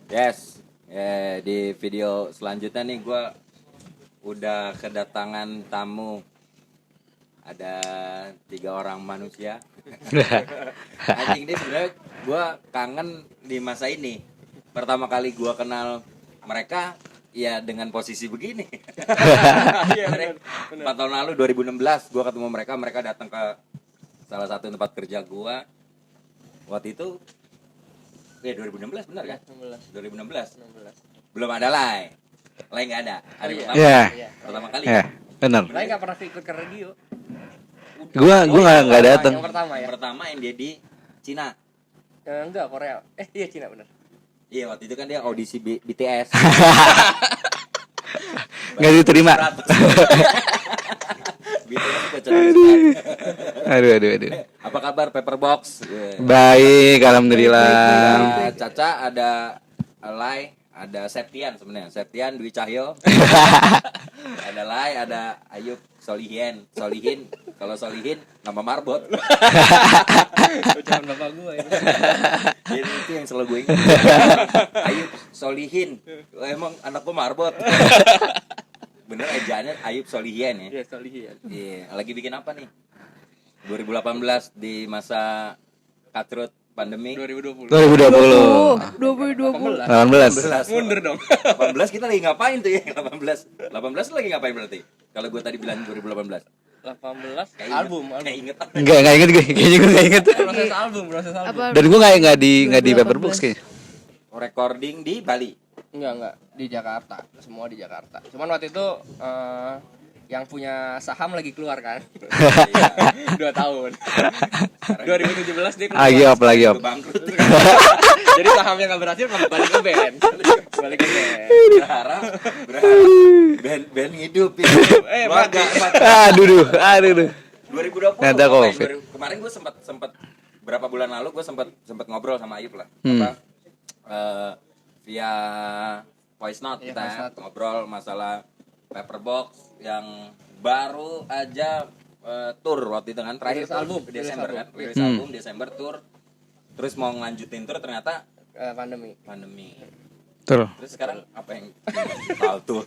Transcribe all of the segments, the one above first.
Yes, di video selanjutnya nih gue udah kedatangan tamu. Ada 3 orang manusia. Anjing, deh sebenarnya gue kangen di masa ini. Pertama kali gue kenal mereka ya dengan posisi begini. Iya, 4 tahun lalu 2016 gue ketemu mereka datang ke salah satu tempat kerja gue. Waktu itu 2016 benar kan? 2016. Belum ada Lai nggak ada. Hari pertama kali. Iya, benar. Lai nggak pernah ikut ke radio. Gua nggak datang. Yang pertama ya. Yang pertama yang dia di Cina. Enggak, Korea. Iya Cina benar. Iya, waktu itu kan dia audisi BTS. Nggak diterima. BTS kecil. Aduh. Apa kabar Paperbox? Baik, alhamdulillah. Ada Caca, ada Lai, ada Septian sebenarnya. Septian Dwi Cahyo. Ada Lai, ada Ayub Solihin. Kalau Solihin nama Marbot. Ucapan bapak gue ya. Jadi itu yang selalu gue ingat. Ayub Solihin. Emang anak gue Marbot. Bener ejaannya Ayub Solihin ya. Iya, Solihin. Iya, lagi bikin apa nih? 2018 di masa cutthroat pandemi. 2020. 2020. 18. Mundur dong. 18 kita lagi ngapain tuh ya? 18 lagi ngapain berarti? Kalau gue tadi bilang 2018. 18 Kayak album. Kayak inget. Enggak inget gue. Kayaknya gue enggak inget. Proses album. Dan gue enggak di Paperbox kayaknya. Recording di Bali. Enggak di Jakarta, semua di Jakarta. Cuman waktu itu yang punya saham lagi keluar kan. 2 tahun. 2017 dia keluar. Lagi op. Bangkrut. Jadi sahamnya nggak berhasil, balik ke band. Berharap band hidup ya. Mati. Aduh. 2020. Ada COVID. Kemarin gue sempat berapa bulan lalu gue sempat ngobrol sama Ayub lah. Via voice note Iya, kita voice note. ngobrol masalah Paperbox yang baru aja tour waktu itu kan terakhir Rilis album. Desember kan rilis Hmm. album Desember tour, terus mau ngelanjutin tour ternyata Pandemi. Betul. terus sekarang apa yang tahu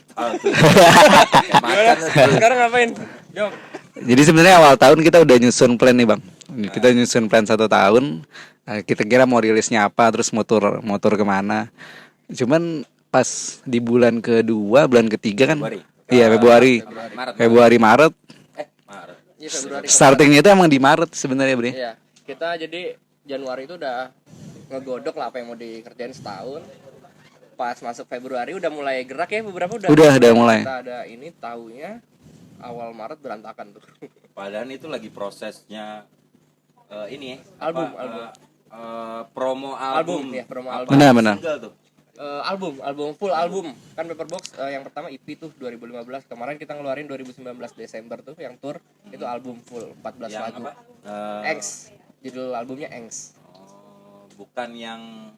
Sekarang ngapain? Jom. Jadi sebenarnya awal tahun kita udah nyusun plan nih, Bang. Kita nyusun plan 1 tahun. Kita kira mau rilisnya apa, terus motor kemana. Cuman pas di bulan kedua, bulan ketiga kan, Februari. iya Februari, Maret. Maret. Maret. Iya, Februari. Startingnya itu emang di Maret sebenarnya, Bre. Iya. Kita jadi Januari itu udah ngegodok lah apa yang mau dikerjain setahun. Pas masuk Februari udah mulai gerak ya, beberapa udah mulai. Kita ada ini tahunya awal Maret berantakan tuh. Padahal itu lagi prosesnya ini ya, Album. promo album. Ya, promo Apa? album. Benar. Single tuh. Album full album kan Paperbox yang pertama EP tuh 2015, kemarin kita ngeluarin 2019 Desember tuh yang tour itu album full 14 Yang lagu. apa? Engs, judul albumnya Engs. Bukan yang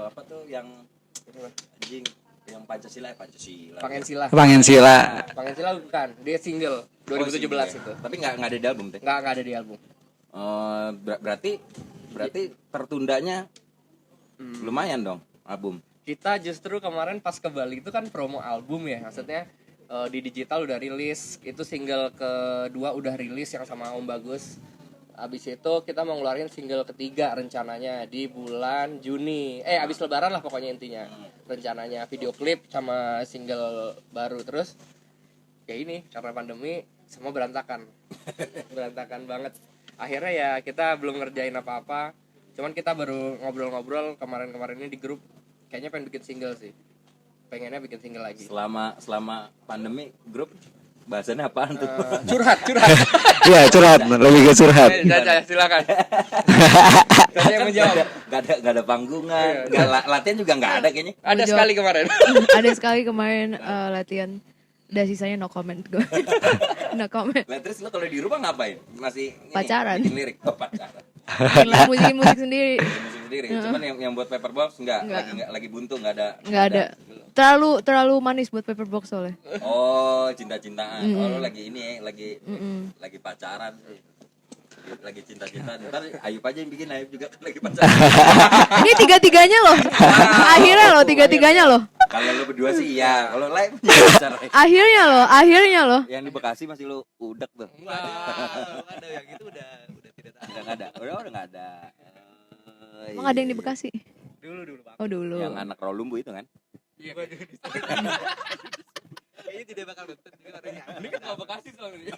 apa tuh yang anjing yang Pancasila. Pangen Sila. Pancasila bukan, dia single 2017 itu. Tapi nggak ada di album teh. Nggak ada di album. Berarti tertundanya lumayan dong album. Kita justru kemarin pas ke Bali itu kan promo album ya, maksudnya di digital udah rilis, itu single kedua udah rilis yang sama Om Bagus. Abis itu kita mau ngeluarin single ketiga rencananya di bulan Juni. Abis lebaran lah pokoknya intinya. Rencananya video klip sama single baru. Terus kayak ini karena pandemi semua berantakan. Berantakan banget. Akhirnya ya kita belum ngerjain apa-apa. Cuman kita baru ngobrol-ngobrol kemarin-kemarin ini di grup. Kayaknya pengen bikin single sih. Pengennya bikin single lagi. Selama pandemi grup bahasannya apaan tuh? Curhat. Iya, curhat, lebih ke curhat. Silakan. Saya menjawab. Gak ada panggungan, latihan juga nggak ada kayaknya. Ada sekali kemarin. Ada sekali kemarin latihan. Udah sisanya no comment gue. No comment. Lah terus lo kalau di rumah ngapain? Masih ini, Pacaran. bikin lirik. Pacaran. Musik sendiri. Musik sendiri. Cuman yang buat Paperbox enggak. Lagi buntu, enggak ada. Nggak ada. Terlalu manis buat Paperbox soalnya. Oh, cinta-cintaan. Oh, lo lagi ini ya, lagi pacaran. lagi cinta-cinta. Ntar Ayub aja yang bikin, Ayub juga kan lagi pacaran. Ini tiga-tiganya loh. Akhirnya loh tiga-tiganya loh. Kalau lu berdua sih iya, kalau lain punya pacar. Akhirnya loh. Yang di Bekasi masih lu udak tuh. Enggak ada yang itu udah tidak tahu. Udah enggak ada. Udah enggak ada. Emang ada yang di Bekasi? Dulu Bang. Oh dulu. Yang anak Rolumbu itu kan? Iya. Kayaknya tidak bakal nonton juga orangnya. Ini kan mau Bekasi selama ini.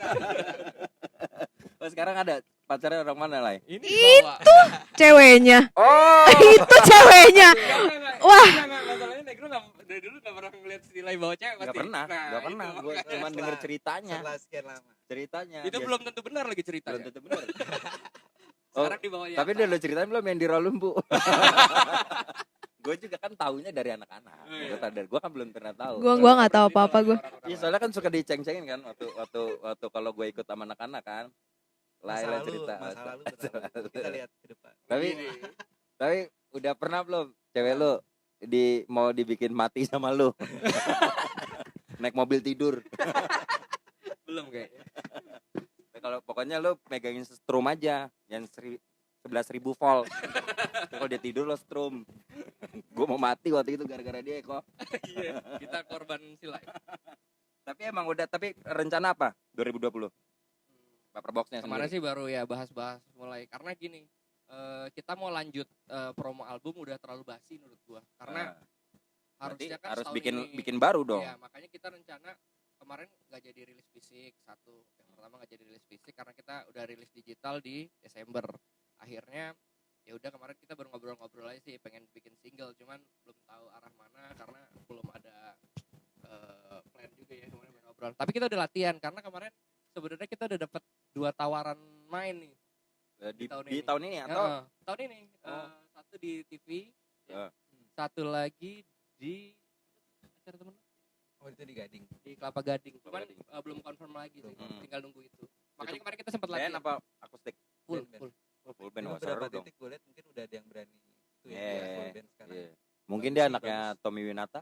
Oh, sekarang ada pacarnya orang mana lah? Ini Itu ceweknya. Oh, Itu ceweknya. Wah. Masalahnya Negro dari dulu nggak pernah ngeliat si Lai bawa cewek. nggak pasti. pernah, Nah, nggak pernah. itu. Gue cuma denger ceritanya, Setelah sekian lama. ceritanya. Itu Dia- belum tentu benar lagi belum ceritanya. tentu benar. Sekarang dibawa ya. Tapi dia udah ceritain belum yang di Rolumbu? Gue juga kan taunya dari anak-anak. Gue kan belum pernah tahu. Gua nggak tahu apa-apa gue. Iya, soalnya kan suka diceng-cengin kan waktu kalau gue ikut sama anak-anak kan. Laila cerita. Masa lalu betul. Kita lihat ke depan. Tapi udah pernah belum cewek lu mau dibikin mati sama lu? Naik mobil tidur. Belum kayaknya. Kalau pokoknya lu megangin strum aja yang 11.000 volt. Kalau dia tidur lo strum. Gue mau mati waktu itu gara-gara dia kok. Iya, kita korban silai. Tapi emang udah, tapi rencana apa 2020? Paper boxnya Kemarin sendiri. sih baru ya bahas-bahas mulai karena gini, kita mau lanjut promo album udah terlalu basi menurut gua. Karena harusnya kan harus setahun bikin baru dong. Iya, makanya kita rencana kemarin nggak jadi rilis fisik satu. Yang pertama nggak jadi rilis fisik karena kita udah rilis digital di Desember. Akhirnya ya udah kemarin kita baru ngobrol-ngobrol aja sih pengen bikin single, cuman belum tahu arah mana karena belum ada plan juga ya kemarin baru ngobrol. Tapi kita udah latihan karena kemarin sebenarnya kita udah dapat 2 tawaran main nih. Di tahun ini atau Tahun ini satu di TV, Ya. satu lagi di acara temen Oh itu di Gading. di Kelapa Gading. Cuman Gading. Belum confirm lagi sih, Hmm. tinggal nunggu itu. Makanya Itu kemarin kita sempat band latihan apa akustik? full, band. full. Oh, full band. Wah, Beberapa seru dong. titik gue lihat mungkin udah ada yang berani itu ya Iya, buat full band sekarang. iya. Mungkin Bagus dia sih, anaknya bagus. Tommy Winata.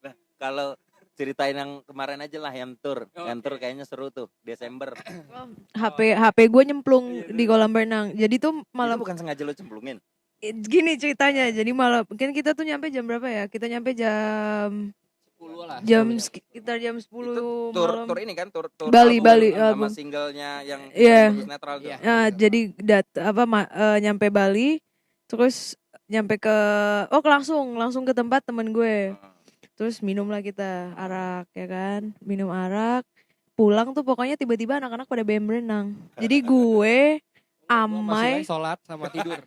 Nah, kalau ceritain yang kemarin aja lah yang tour. Yang tour kayaknya seru tuh, Desember. HP gue nyemplung di kolam renang. Jadi tuh Itu malam bukan sengaja lo cemplungin. gini ceritanya. Jadi malam kan kita tuh nyampe jam berapa ya? Kita nyampe jam 10 lah. sekitar jam 10 Itu tour malam. tour ini kan tour Bali, album Bali, sama album. singlenya yang Iya. bagus netral tuh. Iya. Nah, jadi nyampe Bali, terus nyampe ke langsung ke tempat temen gue. Terus minum lah kita arak ya kan, minum arak. Pulang tuh pokoknya tiba-tiba anak-anak pada BM berenang. Jadi gue Amai, sholat sama tidur.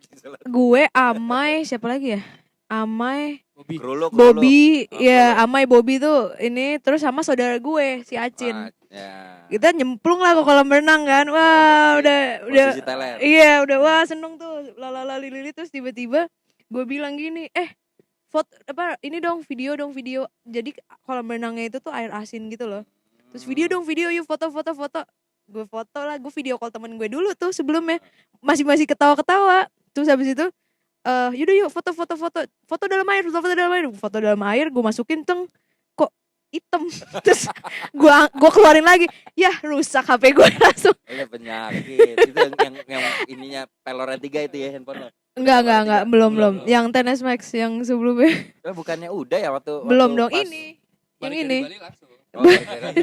siapa lagi ya? Amai, Keruluk, Bobby, keruluk. ya Amai Bobby tuh ini terus sama saudara gue si Acin. Ya. Kita nyemplung lah ke kolam renang kan. Wah, udah Posisi teler. iya, udah wah seneng tuh. Lalala lili terus tiba-tiba gue bilang gini, foto apa ini dong video. Jadi kolam renangnya itu tuh air asin gitu loh. Terus video yuk foto. Gue foto lah, gue video call temen gue dulu tuh sebelumnya. Masih ketawa-ketawa. Terus habis itu yaudah yuk foto dalam air. Foto dalam air gue masukin kok hitam. Terus gue keluarin lagi. Yah, rusak HP gue langsung. Iya, penyakit. Itu yang ininya Pelore 3 itu ya handphone lo. Enggak, belum. Yang Tenes Max yang sebelumnya. Bukannya udah ya waktu Belum dong, pas- ini. Yang Balik ini. dari Bali langsung. Oh, gara-gara ganti.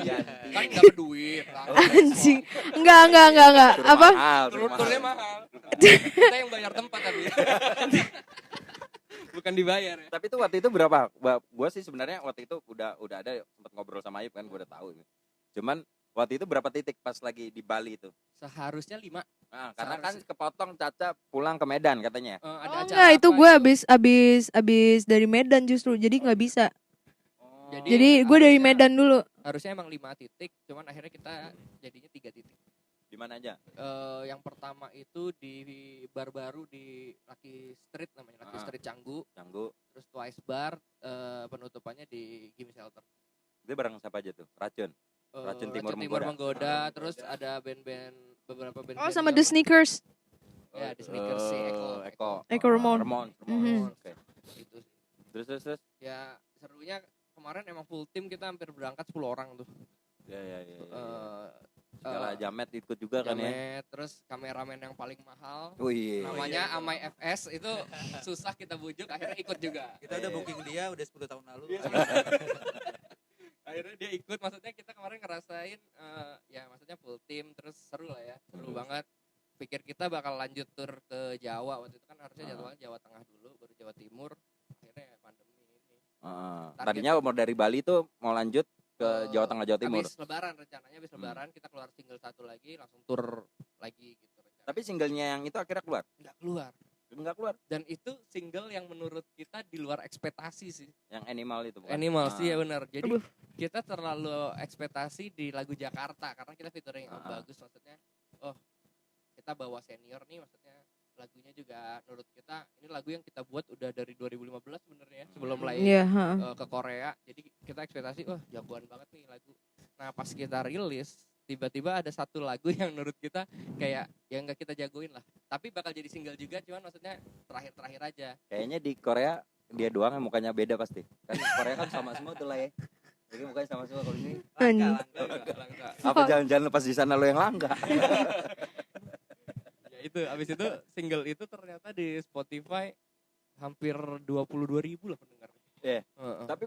Kan dapat duit. Anjing. Enggak. Turun Apa? mahal, Turunnya mahal. Kita yang bayar tempat tapi. Bukan dibayar ya. Tapi itu waktu itu berapa? Gua sih sebenarnya waktu itu udah ada sempat ngobrol sama Ayub kan, gua udah tahu. Cuman waktu itu berapa titik pas lagi di Bali itu? Seharusnya 5. Nah, karena kan kepotong Caca pulang ke Medan katanya. Ada Oh, acara enggak, itu apa gue gitu. habis dari Medan justru. Jadi nggak bisa. Jadi- Jadi gue dari harusnya- Medan dulu. Harusnya emang 5 titik, cuman akhirnya kita jadinya 3 titik. Di mana aja? Yang pertama itu di bar baru di Lucky Street namanya, Lucky Street Canggu. Terus Twice Bar, penutupannya di Gimme Shelter. Dia bareng siapa aja tuh? Racun. Racun Timur Menggoda. Menggoda. Terus ada beberapa band. Oh, sama The Sneakers. Ya, The Sneakers sih, Eko Ramon. Ramon. Oke. Itu sih. Terus. Ya serunya kemarin emang full tim, kita hampir berangkat 10 orang tuh. Ya, ya, ya, ya. Eh, Segala eh, jamet ikut juga kan ya. Jamet, terus kameramen yang paling mahal Wih. namanya Amai FS itu susah kita bujuk, akhirnya ikut juga. Kita udah booking dia udah 10 tahun lalu. Akhirnya dia ikut, maksudnya kita kemarin ngerasain ya maksudnya full team, terus seru lah ya, seru banget. Pikir kita bakal lanjut tur ke Jawa, waktu itu kan harusnya jadwalnya Jawa Tengah dulu baru Jawa Timur, akhirnya pandemi ini. Target- Tadinya mau dari Bali tuh mau lanjut ke Jawa Tengah Jawa Timur. Habis lebaran rencananya, habis lebaran kita keluar single satu lagi, langsung tur lagi gitu rencananya. Tapi singlenya yang itu akhirnya keluar. Nggak keluar, dan itu single yang menurut kita di luar ekspektasi sih. Yang Animal itu bukan? Animal sih ya benar. Jadi Aduh. kita terlalu ekspektasi di lagu Jakarta karena kita featuring Om Ah. Bagus, maksudnya kita bawa senior nih, maksudnya lagunya juga menurut kita ini lagu yang kita buat udah dari 2015 sebenarnya ya, sebelum mulai Iya, heeh. ke Korea. Jadi kita ekspektasi jagoan banget nih lagu. Nah pas kita rilis tiba-tiba ada satu lagu yang menurut kita kayak yang nggak kita jagoin lah, tapi bakal jadi single juga, cuman maksudnya terakhir aja. Kayaknya di Korea dia doang yang mukanya beda pasti. Kan di Korea kan sama semua tuh lah ya. Jadi mukanya sama semua, kalau ini Langka. apa jangan-jangan pas di sana lo yang langka. Ya itu abis itu single itu ternyata di Spotify hampir 22.000 lah pendengarnya. Iya. Heeh. Tapi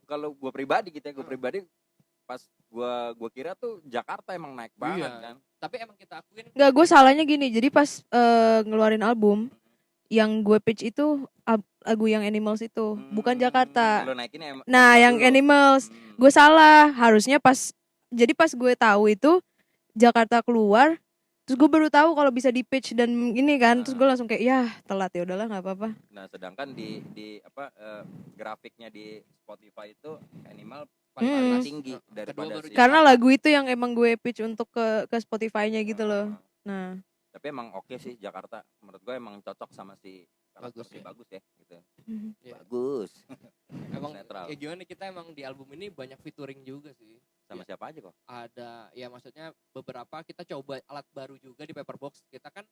kalau gue pribadi gitu ya, gue pribadi pas gue kira tuh Jakarta emang naik banget Iya. kan. Tapi emang kita akuin Nggak, gue salahnya gini. Jadi pas ngeluarin album, yang gue pitch itu lagu yang Animals itu, bukan Jakarta. Lo naikin Nah, yang Animals, gue salah. Harusnya jadi pas gue tahu itu Jakarta keluar, terus gue baru tahu kalau bisa di pitch dan ini kan, terus gue langsung kayak ya telat, ya udahlah nggak apa-apa. Nah, sedangkan di grafiknya di Spotify itu Animal Hmm. paling tinggi daripada baru si Karena Jakarta. lagu itu yang emang gue pitch untuk ke Spotify-nya gitu loh. Nah, Tapi emang oke sih Jakarta. Menurut gue emang cocok sama si karakter Bagus si ya. Bagus ya gitu. Iya. Bagus. emang netral. ya gimana, kita emang di album ini banyak featuring juga sih. Sama Iya. siapa aja kok? Ada ya maksudnya beberapa kita coba alat baru juga di Paperbox. Kita kan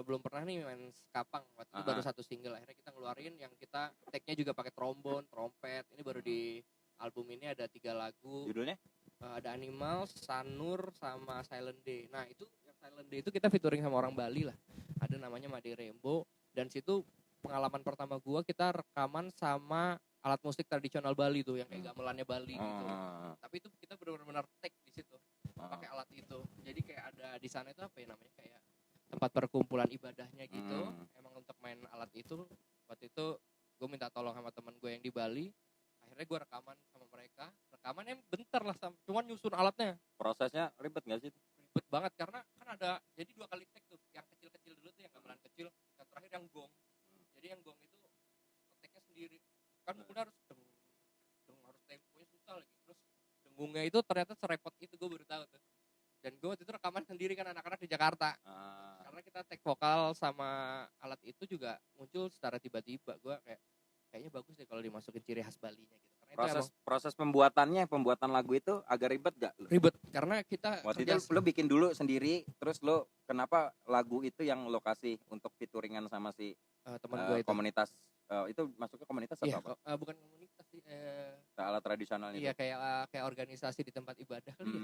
belum pernah nih main skapang, waktu itu baru satu single, akhirnya kita ngeluarin yang kita tag-nya juga pakai trombon, trompet. Ini baru di album ini ada 3 lagu. Judulnya? Ada Animals, Sanur, sama Silent Day. Nah itu yang Silent Day itu kita featuring sama orang Bali lah, ada namanya Made Rembo, dan situ pengalaman pertama gua, kita rekaman sama alat musik tradisional Bali tuh yang kayak gamelannya Bali gitu. Tapi itu kita benar-benar take di situ pakai alat itu. Jadi kayak ada di sana itu apa ya namanya, kayak tempat perkumpulan ibadahnya gitu. Emang untuk main alat itu, waktu itu gue minta tolong sama teman gue yang di Bali. Akhirnya gue rekaman sama mereka. Rekamannya bentar lah, cuman nyusun alatnya Prosesnya ribet nggak sih? ribet banget karena kan ada jadi 2 kali take tuh. Yang kecil-kecil dulu tuh yang gamelan kecil, yang terakhir yang gong. Jadi yang gong itu take-nya sendiri. Kan udah harus deng, harus temponya susah lagi. Terus dengungnya itu ternyata serepot itu, gue baru tahu tuh. Dan gue waktu itu rekaman sendiri kan, anak-anak di Jakarta. Karena kita take vokal sama alat itu juga muncul secara tiba-tiba. Gue kayaknya bagus deh kalau dimasukin ciri khas Balinya gitu. Karena itu Proses pembuatan lagu itu agak ribet gak? ribet karena kita Waktu itu lo bikin dulu sendiri, terus lo kenapa lagu itu yang lo kasih untuk featuringan sama si teman gue itu. komunitas itu masuknya komunitas Iya, atau apa? bukan komunitas sih. Alat tradisional itu. Iya, kayak organisasi di tempat ibadah kali ya.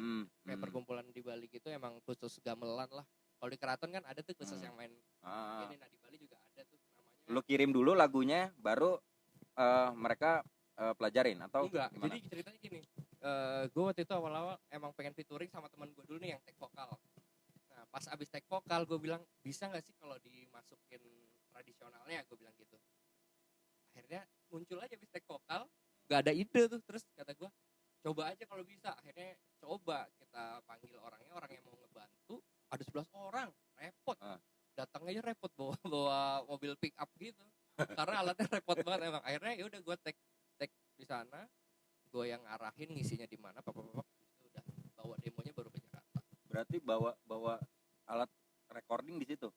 Kayak perkumpulan di Bali gitu, emang khusus gamelan lah. Kalau di keraton kan ada tuh khusus yang main ini. Nah di Bali juga ada tuh namanya. Lo kirim dulu lagunya, baru mereka pelajarin atau Enggak, gimana? jadi ceritanya gini. Gue waktu itu awal-awal emang pengen featuring sama teman gue dulu nih yang take vokal. Nah pas abis take vokal gue bilang, bisa gak sih kalau dimasukin tradisionalnya, gue bilang gitu. Akhirnya muncul aja abis take vokal, gak ada ide tuh. Terus kata gue, coba aja kalau bisa. Akhirnya coba kita panggil orangnya, orang yang mau ngebantu. Ada 11 orang, repot. Datang aja repot, bawa mobil pick up gitu. Karena alatnya repot banget emang. Akhirnya ya udah gue take di sana, gue yang arahin ngisinya di mana, udah bawa demonya baru ke Jakarta. Berarti bawa alat recording di situ.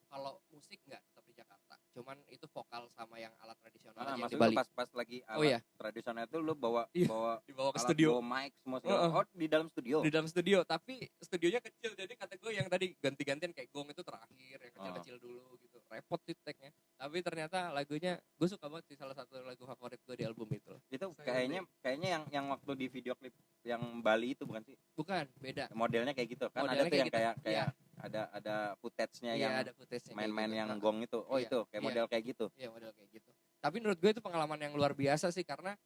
Kalau musik nggak, tetap di Jakarta. Cuman itu vokal sama yang alat tradisional aja yang di Maksudnya Bali. pas lagi alat tradisional itu lo bawa Dibawa ke alat, studio. bawa mic semua segala. Oh, di dalam studio. Di dalam studio, tapi studionya kecil. Jadi kata gue yang tadi ganti-gantian kayak gong itu terakhir, yang kecil-kecil dulu gitu. Repot sih tag-nya. Tapi ternyata lagunya gue suka banget sih, salah satu lagu favorit gue di album itu. Itu kayaknya yang waktu di video klip yang Bali itu bukan sih? Bukan, beda. Modelnya kayak gitu kan, Modelnya ada tuh yang kayak gitu. kayak ada footage-nya Iya, yang ada footage-nya kayak main-main gitu. yang gong itu. Oh Iya, itu kayak iya. model kayak gitu. Iya, model kayak gitu. Tapi menurut gue itu pengalaman yang luar biasa sih, karena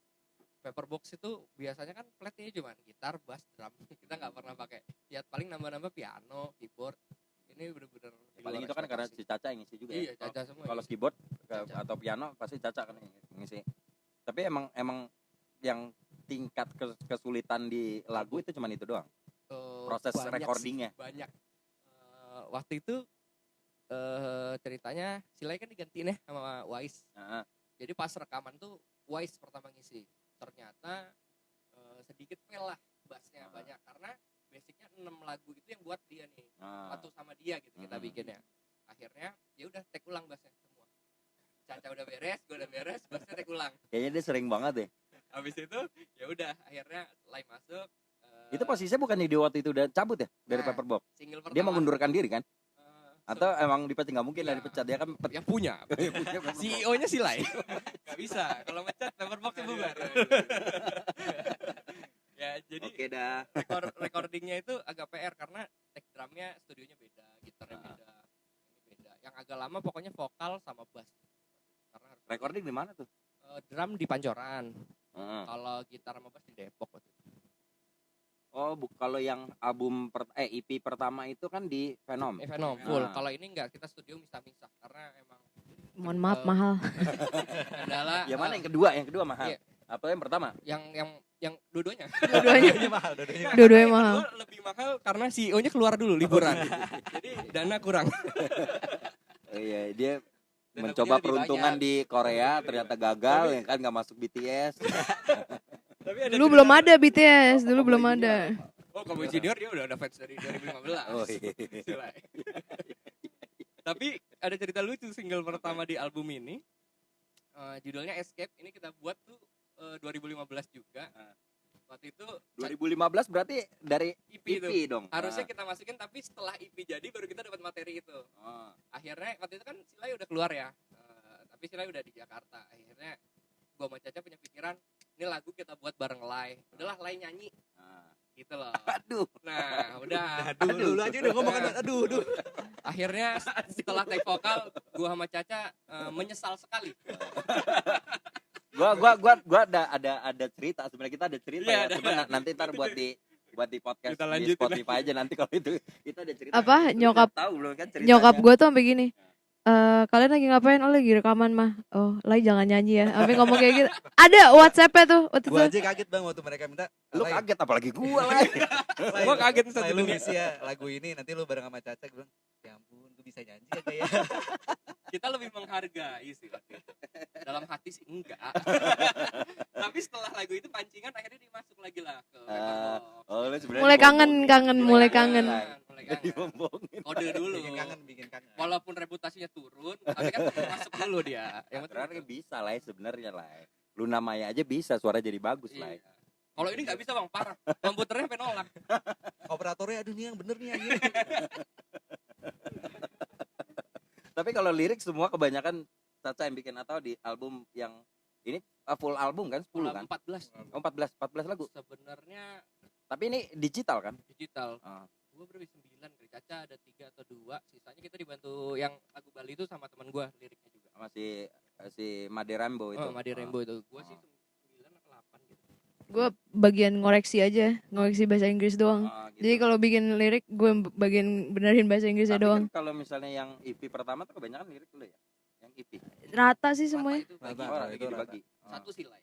Paperbox itu biasanya kan flatnya cuma gitar, bass, drum. Kita nggak pernah pakai. Ya paling nambah-nambah piano, keyboard. Ini bener-bener di Paling luar itu kan karena ekspektasi. si Caca yang ngisi juga. Iya, Ya. Caca semua. Kalau ngisi. keyboard Caca. atau piano pasti Caca kan yang ngisi. Tapi emang yang tingkat kesulitan di lagu itu cuman itu doang. Proses Banyak recordingnya. sih, banyak. Waktu itu ceritanya Silai kan digantiin ya sama Wise. Nah, Jadi pas rekaman tuh Wise pertama ngisi. Ternyata sedikit fail lah bassnya banyak, karena basicnya 6 lagu itu yang buat dia nih. nah. Satu sama dia gitu kita Hmm. bikinnya. Akhirnya ya udah take ulang bassnya semua. Caca udah beres, gue udah beres, bassnya take ulang. Kayaknya dia sering banget deh. Habis itu ya udah akhirnya live masuk. Itu posisinya bukannya di waktu itu udah cabut ya dari Nah, Paperbox? Single pertama. Dia mengundurkan diri kan? eh, Atau emang dipecat? Nggak mungkin lah Iya. dipecat, dia kan yang punya. punya Paperbox. CEO-nya Silai. Gak bisa. Kalau mecat Paperbox-nya bubar. Ya, jadi Oke dah. recordingnya itu agak PR karena take drumnya studionya beda, gitarnya beda, ini beda. Yang agak lama pokoknya vokal sama bass. Karena harus Recording di mana tuh? drum di Pancoran. Heeh. Kalau gitar sama bass di Depok waktu itu. Oh, kalau yang album EP pertama itu kan di Venom. Venom full. Ah. Kalau ini enggak, kita studio misah-misah karena emang Mohon maaf Eh, mahal. kendala. Yang mana yang kedua? Yang kedua mahal. Iya. Atau yang pertama? yang dua-duanya. Dua-duanya mahal, dua-duanya. dua-duanya Yang mahal. kedua lebih mahal karena CEO-nya keluar dulu liburan. Jadi dana kurang. Oh, iya, dia Dan mencoba lagunya lebih peruntungan banyak. di Korea ternyata gagal ya kan, nggak masuk BTS. Tapi ada Dulu belum ada BTS, dulu belum ada. Oh, Cowboy Junior dia udah fans dari 2015. Oh, iya. Silai. Tapi ada cerita lucu single pertama di album ini. Judulnya Escape. Ini kita buat tuh 2015 juga. Waktu itu 2015 berarti dari EP EP itu. dong. Harusnya Ah. kita masukin, tapi setelah EP jadi baru kita dapat materi itu. Oh. Akhirnya waktu itu kan Silai udah keluar ya. Tapi Silai udah di Jakarta. Akhirnya gua sama Caca punya pikiran, ini lagu kita buat bareng Lai. Udahlah Lai nyanyi Ah. gitu loh. Aduh. Nah, udah. Aduh, lu aja udah ngomong kan, aduh. Akhirnya setelah take vokal, gua sama Caca menyesal sekali. Gua ada cerita, sebenarnya kita ada cerita Iya, ya. ada. Cuma nanti ntar buat di podcast Kita di lanjutin Spotify aja nanti kalau itu ada cerita. Apa? Lu udah Nyokap- tahu belum kan ceritanya? Nyokap gue tuh sampai gini. Kalian lagi ngapain? Oh lagi rekaman mah. Oh, Lai jangan nyanyi ya. Sampai ngomong kayak gitu. Ada WhatsApp-nya tuh waktu Gua itu. aja kaget bang waktu mereka minta. Lu kaget apalagi gua lah. Gua kaget satu Lai, lu dunia. ngisi ya lagu ini, nanti lu bareng sama Caca. Gue bilang, ya ampun, gue bisa nyanyi ya kayak. Kita lebih menghargai sih waktu itu. Dalam hati sih enggak. Tapi setelah lagu itu pancingan akhirnya dimasuk lagi lah ke Paperbox. Oh, lu sebenarnya Mulai kangen, dibombongin. kangen, mulai kangen. Mulai kangen. Dibombongin. Kode dulu. Bikin kangen. Walaupun reputasinya turun, tapi kan masuk dulu dia. Yang penting Sebenarnya bisa lah sebenarnya lah. Luna Maya aja bisa suara jadi bagus Iya. lah. Kalau ini nggak bisa bang, parah. Komputernya sampai nolak. Operatornya aduh nih yang bener nih anjing. Tapi kalau lirik semua kebanyakan Caca yang bikin atau di album yang ini full album kan 10 kan? 14. Oh, 14 lagu. Sebenarnya Tapi ini digital kan? digital. Ah. Gue berarti 9 kali. Caca ada 3 atau 2. Sisanya kita dibantu yang lagu Bali itu sama teman gue liriknya juga. Sama si Made Rambo itu. Oh, Madi Rainbow itu. Gue sih 9 atau 8 gitu. Gue bagian ngoreksi aja, ngoreksi bahasa Inggris doang. Gitu. Jadi kalau bikin lirik gue bagian benerin bahasa Inggrisnya Tapi doang. kan kalau misalnya yang EP pertama tuh kebanyakan lirik dulu ya. Yang EP. Rata sih semuanya. Rata itu bagi. Rata. Oh, lagi itu dibagi. Oh. Satu Silai.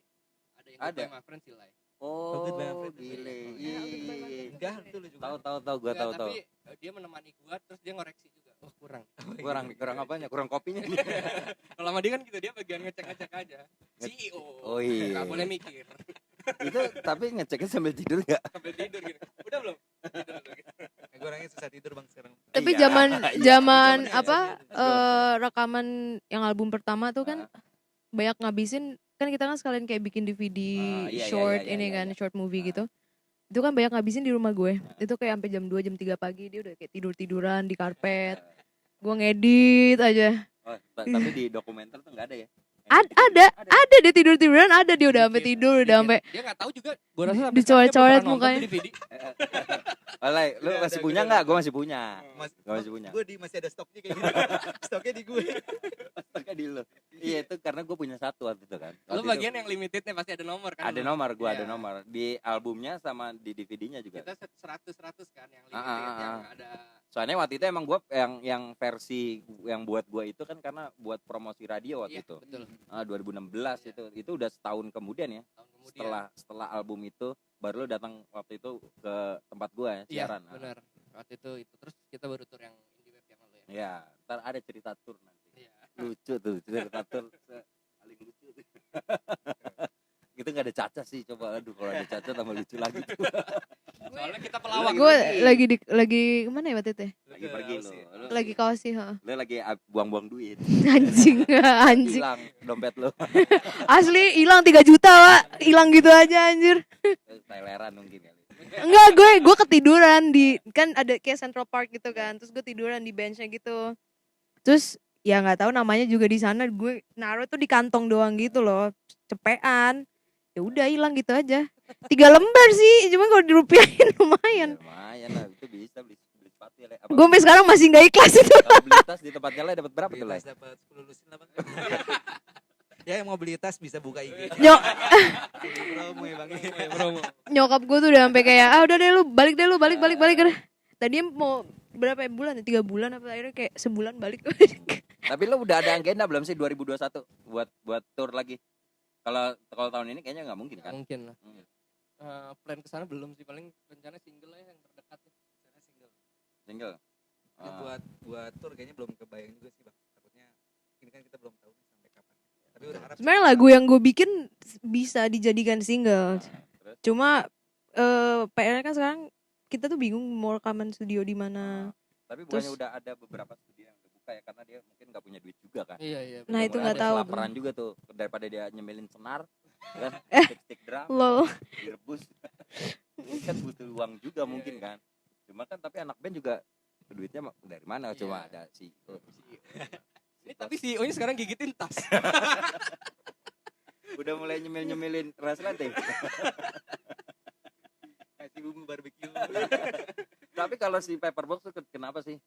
Ada yang Ada. Goodbye My Friend Silai. Oh, Goodbye My Friend. gile. Iya, Iya. Enggak, itu lu juga. Tahu gua Enggak, tahu. tapi dia menemani gua terus dia ngoreksi juga. Wah, kurang. Kurang apanya? Kurang kopinya. Kalau sama dia kan gitu, dia bagian ngecek-ngecek aja. CEO. Oh, iya. Enggak boleh mikir. Itu tapi ngeceknya sambil tidur enggak? Sampai tidur gitu. Udah belum? Tidur dulu gitu. Gue orangnya susah tidur bang sekarang. Tapi Iya. zaman Iya. zaman Zamannya apa ada. rekaman yang album pertama tuh kan banyak ngabisin, kan kita kan sekalian kayak bikin DVD Iya, short iya, ini iya, kan, iya. short movie gitu. Itu kan banyak ngabisin di rumah gue. Itu kayak sampai jam 2 jam 3 pagi dia udah kayak tidur-tiduran di karpet. Gue ngedit aja. Oh, tapi di dokumenter tuh nggak ada ya? Ada dia tiduran, ada dia udah sampai tidur, udah sampai Dia nggak tahu juga. Gua rasa sampai Dicoret-coret sekarang dia belum pernah nonton mukanya. tuh DVD. Oleh, lu Ada, masih ada, punya ada. nggak? Gue masih punya. Gua masih punya. Gue masih ada stoknya kayak gitu. Stoknya di gue. Pakai di lu. Iya itu karena gue punya satu waktu itu kan. Lu Waktu bagian itu yang limitednya pasti ada nomor kan. ada lu? nomor, gue ada Iya. nomor di albumnya sama di DVD-nya juga. Kita 100 kan yang Ah, limited ah, ah. yang ada. Soalnya waktu itu emang gue yang versi yang buat gue itu kan karena buat promosi radio waktu Iya, itu. betul. 2016 itu udah setahun kemudian ya. Tahun kemudian. Setelah album itu baru lu datang waktu itu ke tempat gue ya, Iya, siaran. benar. Waktu itu terus kita baru tur yang Indie Web yang lalu ya. Ya, ntar ada cerita tur nanti. Iya. Lucu tuh cerita tur paling lucu tuh. Gitu nggak ada Caca sih, coba aduh kalau ada Caca tambah lucu lagi tuh. Soalnya kita pelawak. gue lagi kemana ya waktu itu? Lagi pergi lu Lagi kausi, ha. lu lagi buang-buang duit, Anjing, anjing. hilang dompet lu. Asli hilang 3 juta, Pak. Hilang gitu aja anjir. Thaileran mungkin kali. Enggak, gue ketiduran di kan ada kayak Central Park gitu kan. Terus gue tiduran di benchnya gitu. Terus ya nggak tahu namanya juga di sana, gue naruh tuh di kantong doang gitu loh. Cepean. Ya udah hilang gitu aja. 3 lembar sih, cuma kalau dirupiahin lumayan. Ya, lumayan lah, itu bisa beli sepatu ya, Le. Apa Gue sampai sekarang masih nggak ikhlas itu. kalau beli tas di tempatnya Le dapat berapa tuh, Le? Beli tas dapat 10 lusin lah bang. Ya yang mau beli tas bisa buka IG. Nyok, Promo ya bang. Promo. nyokap gue tuh udah sampai kayak udah deh lu balik balik. Tadinya mau berapa bulan ya? 3 bulan apa akhirnya kayak sebulan balik. Tapi lu udah ada agenda belum sih 2021 buat tour lagi? Kalau tahun ini kayaknya nggak mungkin kan? Mungkin lah. Hmm. Plan kesana belum sih, paling rencana single aja yang terdekat ya. Rencana single. Single. Ya, buat tour kayaknya belum kebayang juga sih bang. Takutnya ini kan kita belum tahu nih sampai kapan. Tapi udah harap. Sebenarnya lagu yang gue bikin bisa dijadikan single. Terus? Cuma PR kan sekarang kita tuh bingung mau rekaman studio di mana. Tapi bukannya Terus- udah ada beberapa studio yang kebuka ya karena dia mungkin nggak punya duit juga kan? Iya, iya. Nah, Udah itu mulai nggak ada tahu kelaparan juga tuh daripada dia nyemilin senar, ya kan? Stick drum, Lol. direbus. Kan butuh uang juga mungkin kan. Cuma kan tapi anak band juga duitnya dari mana? Cuma Iya. ada si Ini tapi CEO-nya sekarang gigitin tas. udah mulai nyemilin resleting. Kasih bumbu barbecue. Tapi kalau si Paperbox tuh kenapa sih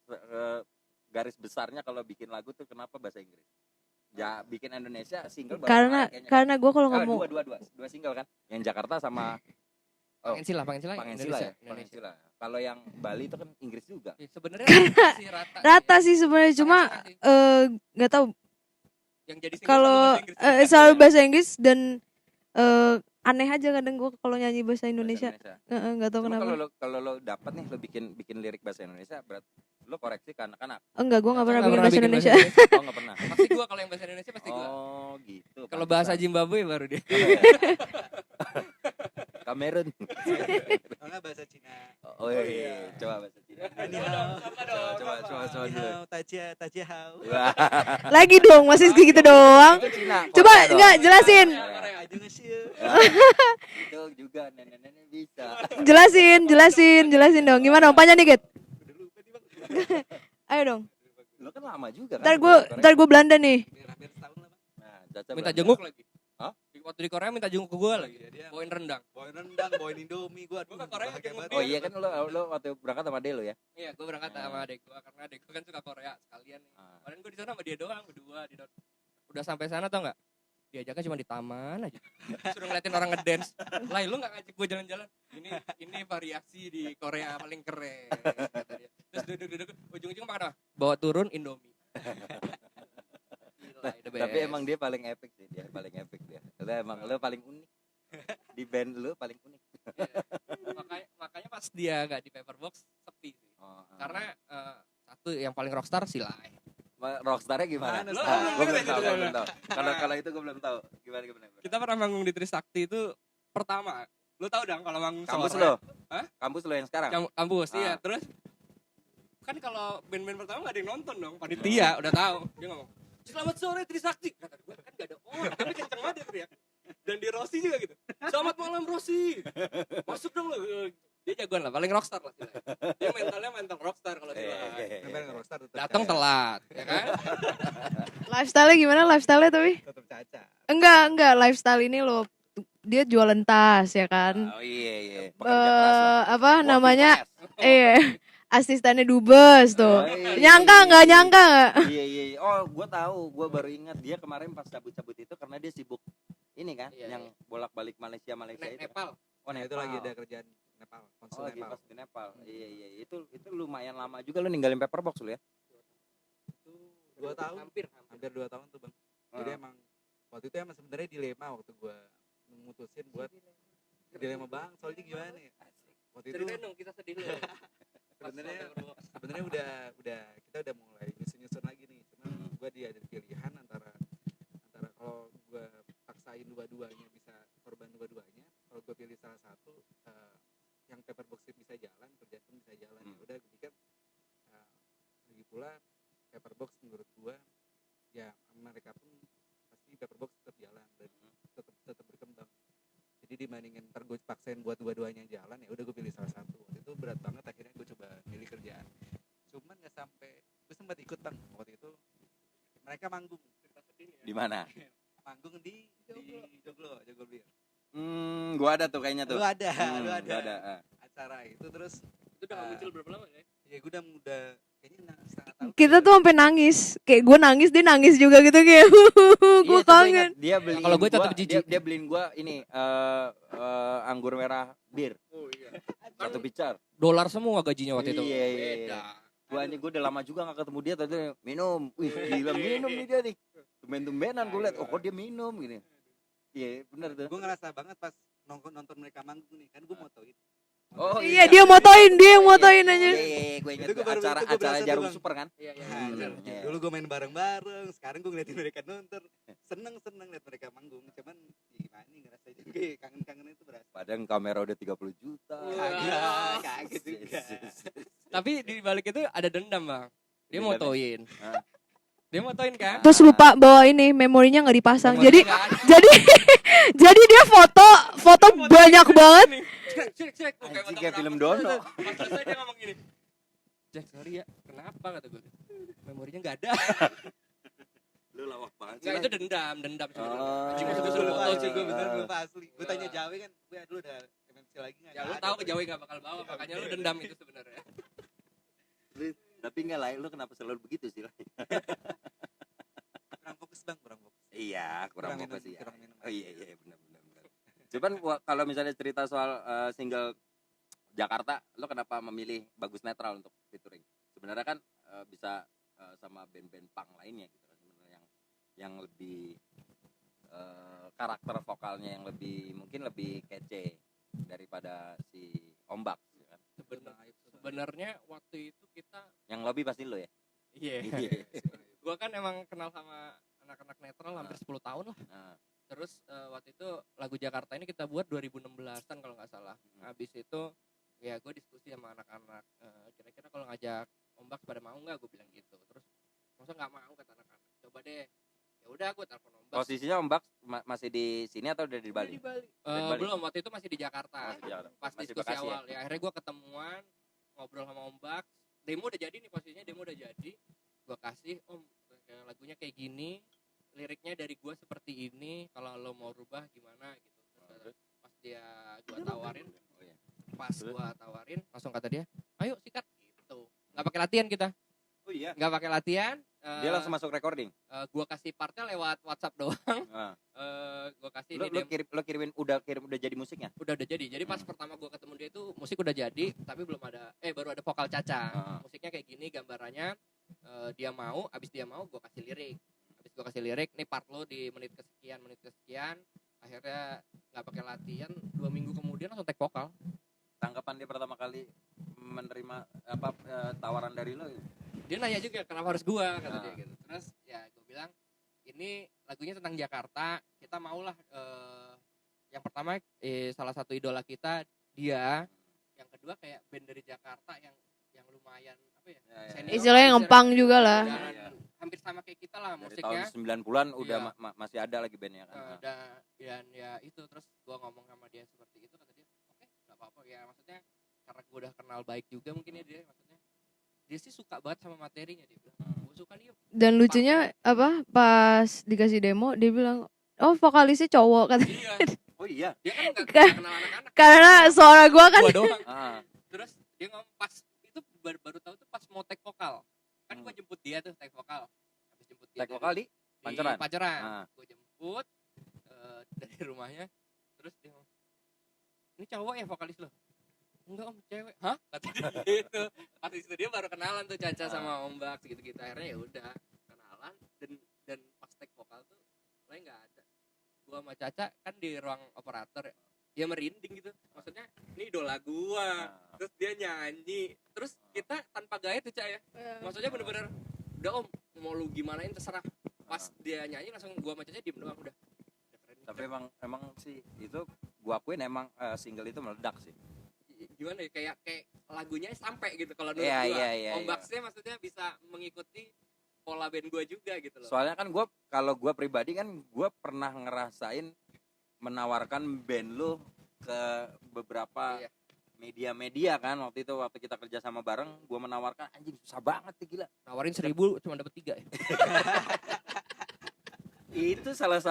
garis besarnya kalau bikin lagu tuh kenapa bahasa Inggris? Ya bikin Indonesia single baru Karena kemarin kayaknya. karena gue kalau ngomong dua single kan? Yang Jakarta sama Pangensila Pangensila ya. Pangensila. Kalau yang Bali itu kan Inggris juga. Ya, sebenarnya masih rata. rata sih sebenarnya, cuma nggak tahu Yang jadi single kalau selalu bahasa Inggris. selalu bahasa Inggris dan aneh aja kadang gue kalau nyanyi bahasa Indonesia. Nggak tahu Cuma kenapa. kalau lo dapat nih lo bikin lirik bahasa Indonesia berat lo koreksi ke anak-anak. Enggak, gue nggak pernah Nggak bikin pernah bahasa bikin Indonesia. Oh nggak pernah. Pasti gua kalau yang bahasa Indonesia pasti gua. Oh gitu. Kalau bahasa pantesan. Zimbabwe baru dia. Kamerun. Kalau nggak bahasa Cina. Oh iya. Coba bahasa Cina. Ni hao. Coba Ni dulu. hao, tajia hao. Wah, Lagi dong, masih segitu doang. itu Cina. Coba Korea dong. enggak jelasin. Aja nggak sih? Itu juga nenek-nenek bisa. Jelasin dong. Gimana ompanya nih, Get? Ayo dong. Lo kan lama juga kan. Ntar gue Belanda nih. Hampir setahun lah bang. Nah, Caca Minta Belanda. jenguk lagi. Hah? Waktu di Korea minta jenguk ke gua lagi. Iya, dia. Bawain rendang. Bawain rendang, bawain indomie, gua Gua ke Korea bahagia jenguk banget. Oh iya kan lo waktu berangkat sama Delo ya? Iya, gua berangkat sama adek gua karena adek gua kan suka Korea sekalian nih. Ah. Kemarin gua di sana sama dia doang berdua di udah sampai sana tau nggak? Diajaknya cuma di taman aja. Suruh ngeliatin orang ngedance. Lah lu nggak ngajak gua jalan-jalan. Ini variasi di Korea paling keren. Kata dia. Terus duduk ujung-ujung makan apa? Bawa turun Indomie. Gila, the best. Tapi emang dia paling epic sih, lo paling unik. Di band lo paling unik. makanya pas dia nggak di Paperbox sepi sih. Oh, Karena satu yang paling rockstar Silai. Rockstarnya gimana? Mana? Gue belum tahu. Kalau itu gue belum tahu. Gimana? Kita pernah manggung di Trisakti itu pertama. Lu tahu dong kalau manggung Kampus sore. lo? Hah? Kampus lo yang sekarang? Kampus, iya. Ah. Terus kan kalau band-band pertama gak ada yang nonton dong. Panitia udah tahu. Dia ngomong, "Selamat sore Trisakti." Kata gue kan gak ada orang, tapi kenceng banget dia teriak. Dan di Rossi juga gitu. "Selamat malam Rossi." Masuk dong lu. Dia jagoan lah, paling rockstar lah Silai. Dia mental rockstar kalau Silai. Sampai nge-rockstar tetep Datang kayak- telat, ya kan? Lifestyle-nya gimana lifestyle-nya tapi? tetap cacat. Enggak, lifestyle ini loh. Dia jualan tas ya kan. Oh iya. Pekerja keras lah. Apa Working namanya? class. Asistennya dubes tuh. Oh, iya. Nyangka nggak? Iya. Oh, gue tahu. Gue baru ingat dia kemarin pas cabut-cabut itu karena dia sibuk ini kan, Iya, yang bolak-balik Malaysia itu. Nepal. Oh, Nah, itu Nepal. lagi ada kerjaan Nepal, konsul Oh, lagi Nepal. pas di Nepal. Iya. Itu lumayan lama juga lu ninggalin Paperbox lu ya. Itu 2 tahun, Hampir. hampir 2 tahun tuh bang. Jadi emang waktu itu emang sebenarnya dilema waktu gua memutusin buat dilema bang. Soalnya gimana ya? Waktu itu Ceritain dong, kita sedih dulu. sebenarnya udah kita udah mulai nyusun lagi nih. Cuman gua ada pilihan antara kalau gua paksain dua-duanya bisa korban dua-duanya. Kalau gua pilih salah satu yang Paperbox bisa jalan, kerjaan pun bisa jalan. Ya udah gua pikir lagi pula Paperbox menurut gua ya mereka pun pasti Paperbox tetap jalan dan tetap berkembang. Jadi dibandingin ntar gue paksain buat dua-duanya jalan, ya udah gue pilih salah satu. Waktu itu berat banget, akhirnya gue coba milih kerjaan. Cuman nggak sampai, gue sempat ikut bang waktu itu. Mereka manggung Di mana? manggung di Joglo Bir. Gua ada tuh kayaknya tuh. Lu ada Gua ada. acara itu terus Itu udah muncul berapa lama ya? ya gue udah kayaknya setengah tahun. Kita tuh sampai nangis. Kayak gue nangis, dia nangis juga gitu kayak. Gue Iya, coba kangen. ingat, dia beliin Kalau gue tetap gua- jijik. dia beliin gua ini anggur merah bir. Oh iya. Satu picar. Dolar semua gajinya waktu itu. Iya. Beda. Gua udah lama juga gak ketemu dia, tadi minum. Wih, gila minum nih dia nih. Tumben-tumbenan gue liat, oh kok dia minum gini. Iya, bener tuh. Gue ngerasa banget pas nonton mereka manggung nih, kan gue motoin. Oh Iya, dia yang motoin aja. Iya, gue inget Itu tuh gua baru- acara itu gua berasa Jarum tuh, Bang. Super kan. Iya. Nah, bener. Iya. dulu gue main bareng-bareng, sekarang gue ngeliatin mereka nonton, seneng liat mereka manggung. Cuman ya gimana nih ngerasa juga ya, kangen itu berasa. Padahal kamera udah 30 juta. Kaget juga. Tapi di balik itu ada dendam, Bang. Dia Dendam. motoin. Hah? Dia motoin kan? Terus lupa bawa ini memorinya nggak dipasang. Memorinya Jadi nggak ada. jadi jadi dia foto banyak banget. Cek. Anjing, kayak film Dono. Pas selesai dia ngomong gini. Jack, sorry ya. Kenapa kata gue? Memorinya nggak ada. Lu lawak banget Nggak, itu dendam sebenarnya. Oh. Anjing, masa gue Gue suruh lupa foto sih, sih gue gue. bener lupa asli. Gue tanya Jawa kan, gue dulu udah MMC lagi nggak? Ya lu tahu ke Jawa nggak bakal bawa, makanya lu dendam itu sebenarnya. Tapi enggak lah, lu kenapa selalu begitu sih lah? Kurang fokus bang, kurang fokus. Iya, kurang Kurang fokus minum, ya. kurang minum. Oh iya, benar. Cuman kalau misalnya cerita soal single Jakarta, lo kenapa memilih Bagus Netral untuk featuring? Sebenarnya kan bisa sama band-band punk lainnya gitu kan, sebenarnya yang lebih karakter vokalnya yang mungkin lebih kece daripada si Ombak gitu kan. Sebenarnya waktu itu kita Yang lobby pasti lo ya? iya. Gua kan emang kenal sama anak-anak netral hampir 10 tahun lah. Nah, Terus waktu itu lagu Jakarta ini kita buat 2016-an kalau nggak salah. Habis itu ya gue diskusi sama anak-anak, kira-kira kalau ngajak Ombak pada mau nggak, gue bilang gitu. Terus masa nggak mau kata anak-anak, coba deh. Ya udah gue telepon Ombak. posisinya Ombak masih di sini atau udah di Bali? Bali. Belum, waktu itu masih di Jakarta. Masih di Jakarta. Pas Masih diskusi Bekasi ya? awal ya akhirnya gue ketemuan, ngobrol sama Ombak. Demo udah jadi nih, posisinya demo udah jadi. Gue kasih, Om, lagunya kayak gini, liriknya dari gue seperti ini, kalau lo mau rubah gimana gitu. Terus pas dia gue tawarin, Oh, iya. pas gue tawarin langsung kata dia, ayo sikat gitu. Nggak pakai latihan kita, Oh iya. nggak pakai latihan. Dia langsung masuk recording. Gue kasih partnya lewat WhatsApp doang. Nah. Gue kasih Lo ini kirimin udah jadi musiknya? udah jadi. Jadi pas pertama gue ketemu dia itu musik udah jadi, tapi belum ada, baru ada vokal Caca. Musiknya kayak gini, gambarannya dia mau, abis dia mau gue kasih lirik. Abis gue kasih lirik, nih part lo di menit kesekian. Akhirnya nggak pakai latihan, 2 minggu kemudian langsung tag vokal. Tanggapan dia pertama kali menerima tawaran dari lo? Dia nanya juga kenapa harus gue, kata Nah. dia gitu. Terus ya gue bilang ini lagunya tentang Jakarta, kita maulah yang pertama salah satu idola kita dia, yang kedua kayak band dari Jakarta yang lumayan apa ya, senior, Istilahnya ngempang juga lah. dan Iya. hampir sama kayak kita lah Dari musiknya. tahun 90-an udah Iya. masih ada lagi bandnya kan? Dan ya itu, terus gue ngomong sama dia seperti itu, kata dia oke, nggak apa-apa ya, maksudnya karena gue udah kenal baik juga mungkin ya dia, maksudnya dia sih suka banget sama materinya, dia bilang gue suka nih. Dan lucunya apa? Pas dikasih demo dia bilang, "Oh, vokalisnya cowok," katanya. Iya. Oh iya. Dia kan nggak Kan- kenal anak-anak. Karena suara gua kan Gua doang. Ah. Terus dia ngomong pas itu baru tahu tuh pas mau take vokal. Kan gua jemput dia tuh take vokal. Habis jemput dia Take vokal di Pancoran? Pancoran. Ah. Gua jemput dari rumahnya. Terus dia ngomong, "Ini cowok ya vokalis lo?" "Enggak om, cewek." "Hah?" Kata dia gitu. Pas itu dia baru kenalan tuh Caca sama Om Bak gitu-gitu. Akhirnya ya udah kenalan dan pas take vokal tuh lain nggak ada. Gua sama Caca kan di ruang operator ya. Dia merinding gitu. Maksudnya ini idola gua. Terus dia nyanyi. Terus kita tanpa gaya tuh Cak ya. Maksudnya bener-bener udah om mau lu gimanain terserah. Pas dia nyanyi langsung gua sama Caca diem doang udah. Keren. Tapi emang sih itu gua akuin emang single itu meledak sih. Gimana ya kayak lagunya sampai gitu kalau menurut Iya, gua. iya. Ombaknya maksudnya bisa mengikuti pola band gua juga gitu loh. Soalnya kan kalau gua pribadi kan gua pernah ngerasain menawarkan band lu ke beberapa Iya. media-media kan waktu kita kerja sama bareng, gua menawarkan anjing susah banget nih gila. Nawarin 1.000 cuma dapat 3 ya. Itu salah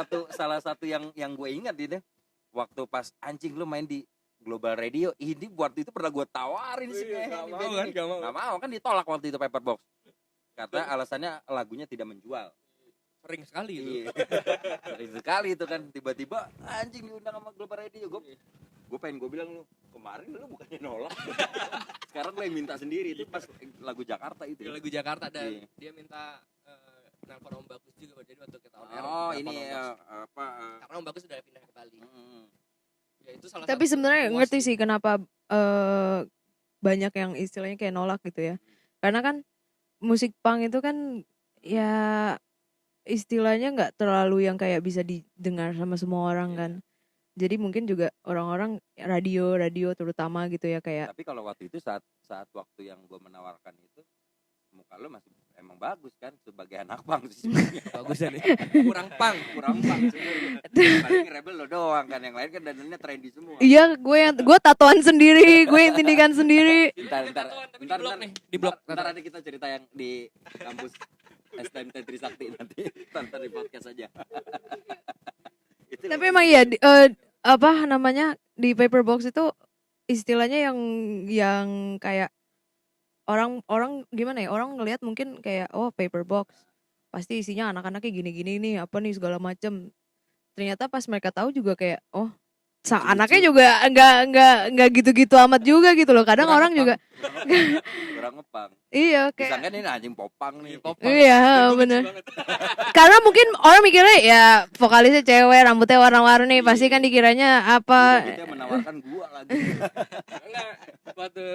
satu yang gue ingat itu waktu pas anjing lu main di Global Radio. Ini buat itu pernah gue tawarin sih Nggak mau kan, nggak mau. nggak mau kan ditolak waktu itu Paperbox, kata alasannya lagunya tidak menjual. Sering sekali itu. Iya. Sering sekali itu kan tiba-tiba anjing diundang sama Global Radio. Gue pengen gue bilang lu kemarin lu bukannya nolak. Sekarang lu yang minta sendiri. Itu pas lagu Jakarta itu. Di lagu Jakarta dan Iya. dia minta nelpon Om Bagus juga jadi waktu kita on air. Oh nelpon ini Om Bagus. apa? Karena Om Bagus udah pindah ke Bali. Ya itu salah tapi satu sebenarnya puas ngerti sih kenapa banyak yang istilahnya kayak nolak gitu ya. Karena kan musik punk itu kan ya istilahnya nggak terlalu yang kayak bisa didengar sama semua orang kan. Jadi mungkin juga orang-orang radio terutama gitu ya kayak Tapi kalau waktu itu saat waktu yang gue menawarkan itu muka lo masih emang bagus kan sebagai anak pang sih sebenarnya. bagus nih. Kurang pang. kurang pang sebenarnya. Paling rebel lo doang kan, yang lain kan dandannya trendy semua. iya gue tatoan sendiri, gue yang tindikan sendiri. Ntar Tapi di blok nih, di blok. Ntar nanti kita cerita yang di kampus STM Trisakti nanti. Ntar di podcast aja. Itu Tapi emang iya apa namanya di Paperbox itu istilahnya yang kayak orang gimana ya, orang ngelihat mungkin kayak oh Paperbox pasti isinya anak-anaknya gini-gini nih apa nih segala macem. Ternyata pas mereka tahu juga kayak oh Lucu-lucu. anaknya juga nggak gitu-gitu amat juga gitu loh. Kadang orang juga kurang ngepang. iya kayak Disangka ini anjing popang nih. iya bener. Karena mungkin orang mikirnya ya vokalisnya cewek, rambutnya warna-warni, pasti kan dikiranya apa? Udah gitu ya menawarkan gua lagi. Enggak, waktu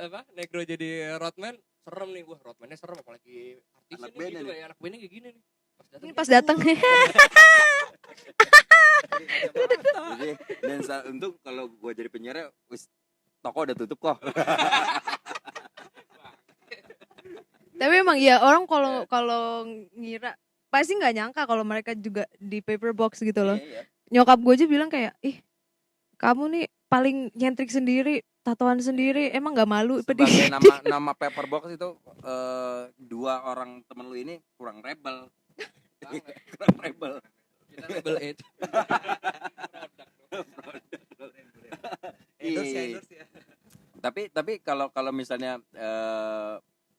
apa Negro jadi roadman serem nih. Wah roadmannya serem apalagi artisnya Anak nih bandnya gitu nih. ya, anak bandnya kayak gini nih. Ini pas datang. Jadi, dan untuk kalau gua jadi penyiar wis toko udah tutup kok. Tapi emang ya orang kalau ngira pasti nggak nyangka kalau mereka juga di Paperbox gitu loh. Iya. Nyokap gue aja bilang kayak ih kamu nih paling nyentrik sendiri, tatoan sendiri, emang nggak malu? Sebagai nama Paperbox itu dua orang temen lu ini kurang rebel. Kurang rebel. Kita label it. Endorse ya. Tapi kalau misalnya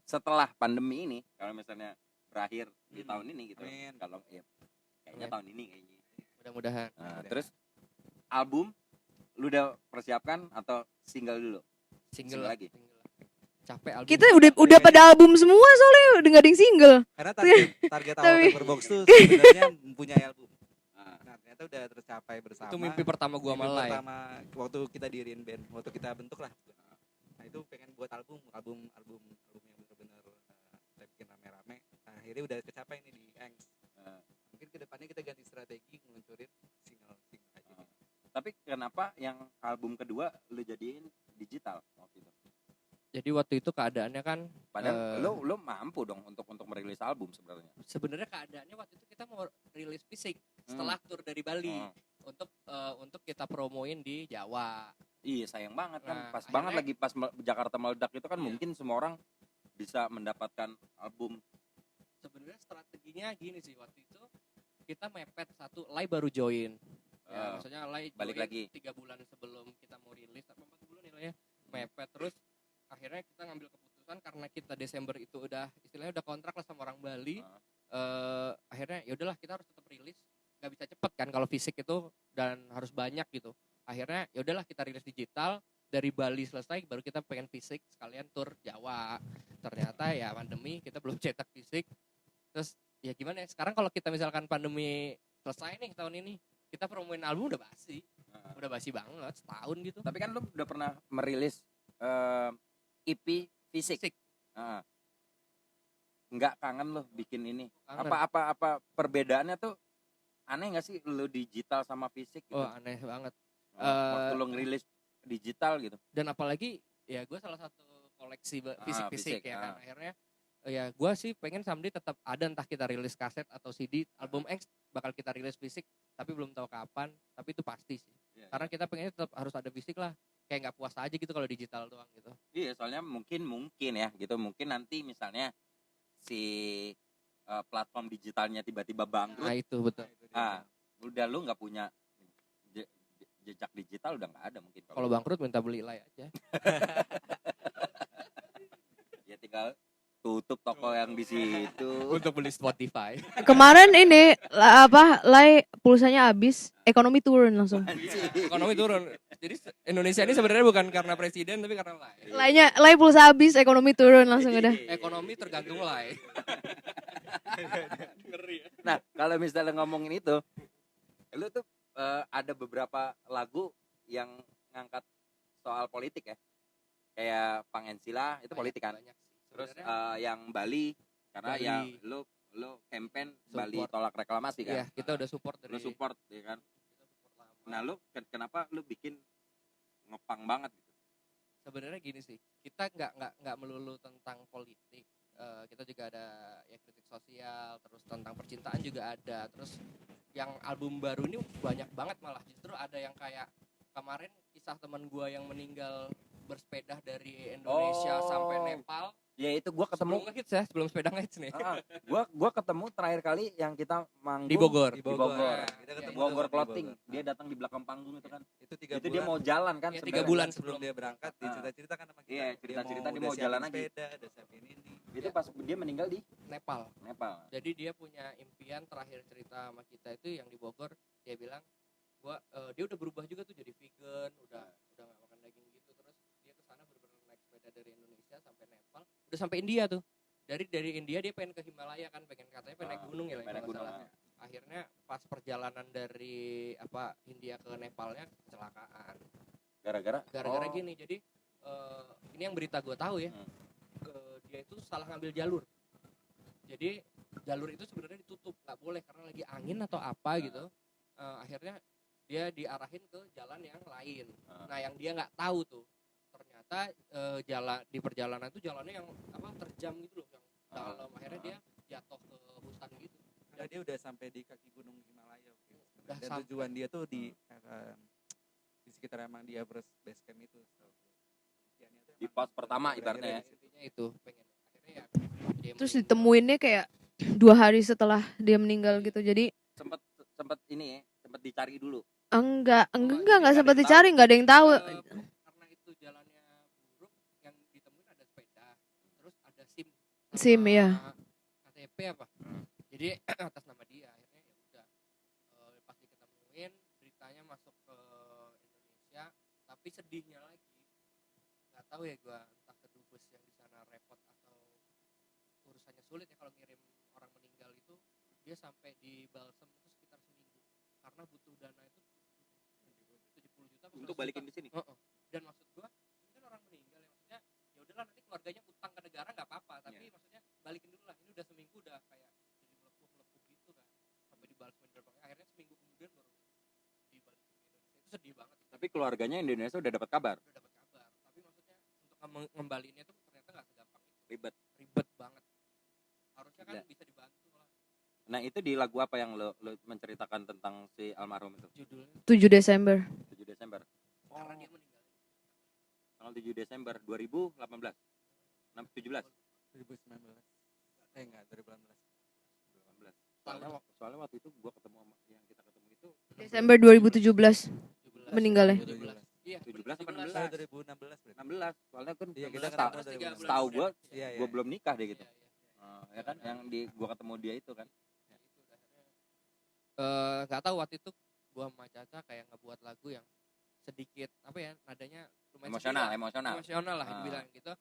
setelah pandemi ini, kalau misalnya berakhir di tahun ini gitu, Amin. kalau ya, kayaknya Amin. tahun ini kayaknya. Mudah-mudahan. Nah, terus album lu udah persiapkan atau single dulu? Single lagi. Capek album. Kita udah pada album semua soalnya udah nggak ada yang single. Karena target awal Tapi- Paperbox tuh sebenarnya mempunyai album. Nah, ternyata udah tercapai bersama. Itu mimpi pertama gua Mimpi sama Lai. pertama waktu kita diriin band, waktu kita bentuk lah. Nah, itu pengen buat album yang benar-benar kita bikin rame-rame. Nah, akhirnya udah kecapai nih di Angst. Mungkin kedepannya kita ganti strategi ngeluncurin single aja. Tapi kenapa yang album kedua lu jadiin digital waktu itu? Jadi waktu itu keadaannya kan Padahal lu mampu dong untuk merilis album sebenarnya. sebenarnya keadaannya waktu itu kita mau rilis fisik setelah tur dari Bali untuk kita promoin di Jawa. Iya sayang banget kan, Nah, pas banget akhirnya- lagi pas Jakarta meledak itu kan Iya. mungkin semua orang bisa mendapatkan album Sebenarnya strateginya gini sih, waktu itu kita mepet satu, Lai baru join. Ya, Oh, maksudnya Lai balik join lagi. 3 bulan sebelum kita mau rilis, apa 4 bulan ya Lai ya. Mepet terus akhirnya kita ngambil keputusan karena kita Desember itu udah istilahnya udah kontrak lah sama orang Bali. Akhirnya ya udahlah kita harus tetap rilis. Nggak bisa cepet kan kalau fisik itu dan harus banyak gitu. Akhirnya ya udahlah kita rilis digital, dari Bali selesai baru kita pengen fisik sekalian tur Jawa. Ternyata ya pandemi kita belum cetak fisik. Terus ya gimana ya, sekarang kalau kita misalkan pandemi selesai nih tahun ini, kita promoin album udah basi. Udah basi banget, setahun gitu. Tapi kan lu udah pernah merilis EP fisik. Heeh. Nggak kangen lo bikin ini? Kangen. Apa perbedaannya tuh aneh nggak sih lu digital sama fisik gitu? Oh aneh banget. Waktu lu ngerilis digital gitu. Dan apalagi ya gue salah satu koleksi fisik-fisik fisik, ya kan. Akhirnya ya gue sih pengen someday tetap ada, entah kita rilis kaset atau CD. Album X bakal kita rilis fisik, tapi belum tahu kapan, tapi itu pasti sih. Karena kita pengennya tetap harus ada fisik lah, kayak nggak puas aja gitu kalau digital doang gitu. Iya, soalnya mungkin ya gitu, mungkin nanti misalnya si platform digitalnya tiba-tiba Nah bangkrut, itu betul. udah lu nggak punya jejak digital, udah nggak ada mungkin. Kalau bangkrut minta beli Lai aja. Ya tinggal tutup toko yang di situ. Untuk beli Spotify. Kemarin ini Lai pulsanya habis, ekonomi turun langsung. Ekonomi turun. Jadi Indonesia ini sebenarnya bukan karena presiden tapi karena Lai. Lai pulsa habis, ekonomi turun langsung udah. Ekonomi tergantung Lai. Ngeri ya. Nah, kalau misalnya ngomongin itu, lu tuh ada beberapa lagu yang ngangkat soal politik ya. Kayak Pangensila itu politik kan. Banyak sih. Terus Sebenarnya yang Bali karena Bali. ya lu campaign Bali Support. tolak reklamasi kan. iya, kita udah support dari Lu support ya kan. kita support lama. Nah, lu kenapa lu bikin ngepang banget gitu? Sebenarnya gini sih, kita nggak melulu tentang politik. Kita juga ada ya kritik sosial, terus tentang percintaan juga ada. Terus yang album baru ini banyak banget, malah justru ada yang kayak kemarin kisah teman gua yang meninggal bersepeda dari Indonesia sampai Nepal. Ya itu gua ketemu Sebelum sepeda ngehits nih. gua ketemu terakhir kali yang kita manggung Di Bogor. Di Bogor. Kita ketemu Bogor di Clothing. Bogor. Dia datang di belakang panggung itu kan. Itu 3 Itu bulan. dia mau jalan kan Iya, 3 sebenarnya. bulan sebelum dia berangkat dicerita-ceritakan sama kita. Iya, cerita-cerita dia mau udah jalan siapin lagi. sepeda, udah siapin ini. Itu pas dia meninggal di Nepal. Nepal. Jadi dia punya impian, terakhir cerita sama kita itu yang di Bogor, dia bilang dia udah berubah juga tuh jadi vegan, udah nggak makan daging gitu. Terus dia ke sana benar-benar naik sepeda dari Indonesia sampai Nepal, udah sampai India tuh. Dari India dia pengen ke Himalaya kan, katanya pengen naik gunung ya, pengen naik kalau nggak gunung. salah. Akhirnya pas perjalanan dari India ke Nepalnya kecelakaan. Gara-gara gini. Jadi ini yang berita gue tahu ya. Dia itu salah ngambil jalur. Jadi jalur itu sebenarnya ditutup, nggak boleh karena lagi angin atau apa gitu. Akhirnya dia diarahin ke jalan yang lain. Nah yang dia nggak tahu tuh, ternyata jalan di perjalanan itu jalannya yang terjam gitu loh, yang dalam. Akhirnya dia jatuh ke hutan gitu. Karena dia udah sampai di kaki gunung Himalaya. Udah Dan sampai. tujuan dia tuh di sekitar emang dia base camp itu. Di pos pertama ibaratnya ya. Intinya itu pengen. Akhirnya ya dia Terus meninggal. ditemuinnya kayak 2 hari setelah dia meninggal gitu. Jadi Sempet ini ya, sempet dicari dulu. enggak nggak ada sempat yang dicari, nggak ada yang tahu. Karena itu jalannya buruk, yang ditemuin ada sepeda, terus ada SIM, SIM, iya. KTP apa. Jadi atas nama dia. Akhirnya ya udah pas diketemuin, beritanya masuk ke Indonesia. Tapi sedihnya lagi, nggak tahu ya gua, entah kedubes yang di sana repot atau urusannya sulit ya kalau ngirim orang meninggal itu. Dia sampai di balsam itu sekitar seminggu karena butuh dana itu 70 juta Untuk balikin di sini. Dan maksud gua ini kan orang meninggal ya, maksudnya ya udahlah nanti keluarganya utang ke negara nggak apa-apa, tapi maksudnya balikin dulu lah, ini udah seminggu udah kayak jadi melepuh gitu kan, sampai dibalsam berapa kali. Akhirnya seminggu kemudian baru dibalikin ke Indonesia. Itu sedih banget. Tapi keluarganya Indonesia udah dapat kabar. Udah dapat kabar, tapi maksudnya untuk ngembaliinnya tuh ternyata nggak segampang itu. Ribet. Banget. Harusnya kan Gila. bisa dibantu lah. Nah, itu di lagu apa yang lo menceritakan tentang si almarhum itu? Judulnya 7 Desember. 7 Desember. karena dia meninggal. Tanggal 7 Desember 2018. 17. 2019. Enggak, 2018. Soalnya waktu itu gua ketemu sama yang kita ketemu itu Desember 2017 meninggalnya. 17 apa 16 16? 2016 berarti. 16. Soalnya kan Iya, kita 16 ketemu tahun. 2016. Setahu gua Iya, iya. gua belum nikah deh gitu. Iya, iya. Ya kan yang di gua ketemu dia itu kan. Nggak tahu waktu itu gua sama Caca kayak ngebuat lagu yang sedikit apa ya, nadanya lumayan emosional lah Ah. dibilang gitu.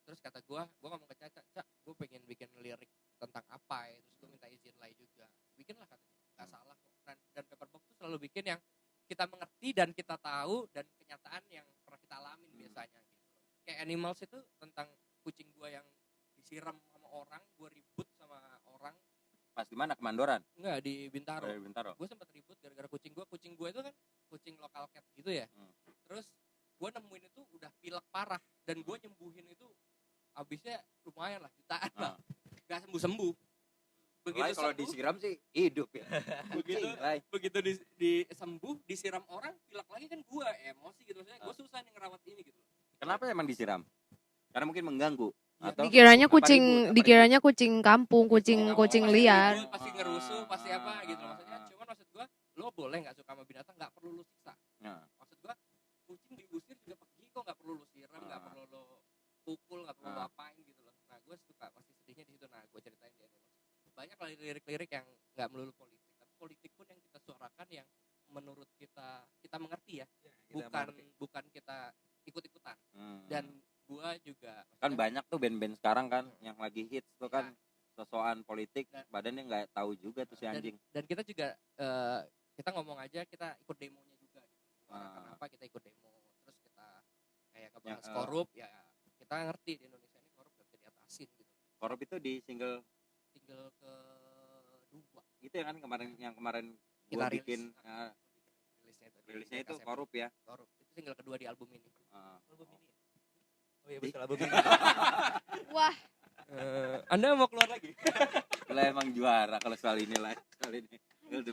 Terus kata gua ngomong ke Caca, Cak, gua pengen bikin lirik tentang apa ya. Terus gua minta izin Lai juga. Bikin lah katanya, nggak salah kok. Dan Paperbox tuh selalu bikin yang kita mengerti dan kita tahu dan kenyataan yang pernah kita alamin biasanya gitu. Kayak Animals itu tentang kucing gua yang disiram sama orang, gua ribut sama orang. Pas di mana? Kemandoran? Enggak, di Bintaro. Dari Bintaro. Gue sempat ribut gara-gara kucing gue itu kan kucing lokal cat gitu ya. Terus gue nemuin itu udah pilek parah dan gue nyembuhin itu habisnya lumayan lah, jutaan lah, gak sembuh. Lai kalau disiram sih hidup ya. begitu Lai. begitu disembuh disiram orang pilek lagi kan gue emosi gitu, maksudnya gue susah nih ngerawat ini gitu. Kenapa emang disiram? Karena mungkin mengganggu. Atau Dikiranya apa kucing ribut? dikiranya kucing kampung, kucing Pasti liar. ribut, pasti ngerusuh, pasti apa gitu maksudnya. Cuman maksud gue, lo boleh nggak suka sama binatang, nggak perlu lo siksa. Nah, Maksud gue, kucing diusir juga pergi kok, nggak perlu lo siram, nggak perlu lo pukul, nggak perlu lo apain gitu loh. Nah gue suka pasti sedihnya di situ. Nah gue ceritain di Animals. Banyak lah lirik-lirik yang nggak melulu politik, tapi politik pun yang kita suarakan yang menurut kita mengerti ya, bukan kita ikut-ikutan. Dan gue juga kan banyak tuh band-band sekarang kan yang lagi hits tuh kan sosokan politik, Dan- badannya nggak tahu juga tuh si anjing. dan kita juga kita ngomong aja kita ikut demonya juga gitu. Kenapa kita ikut demo, terus kita kayak ngebahas korup ya, kita ngerti di Indonesia ini korup gak bisa diatasin gitu. Korup itu di single kedua itu ya kan yang kemarin kita gua bikin rilisnya rilisnya itu KSMP. korup ya. Korup itu single kedua di album ini. Oh iya betul album ini. Wah, Anda mau keluar lagi? Lah emang juara kalau soal ini lah. Soal ini. Lu the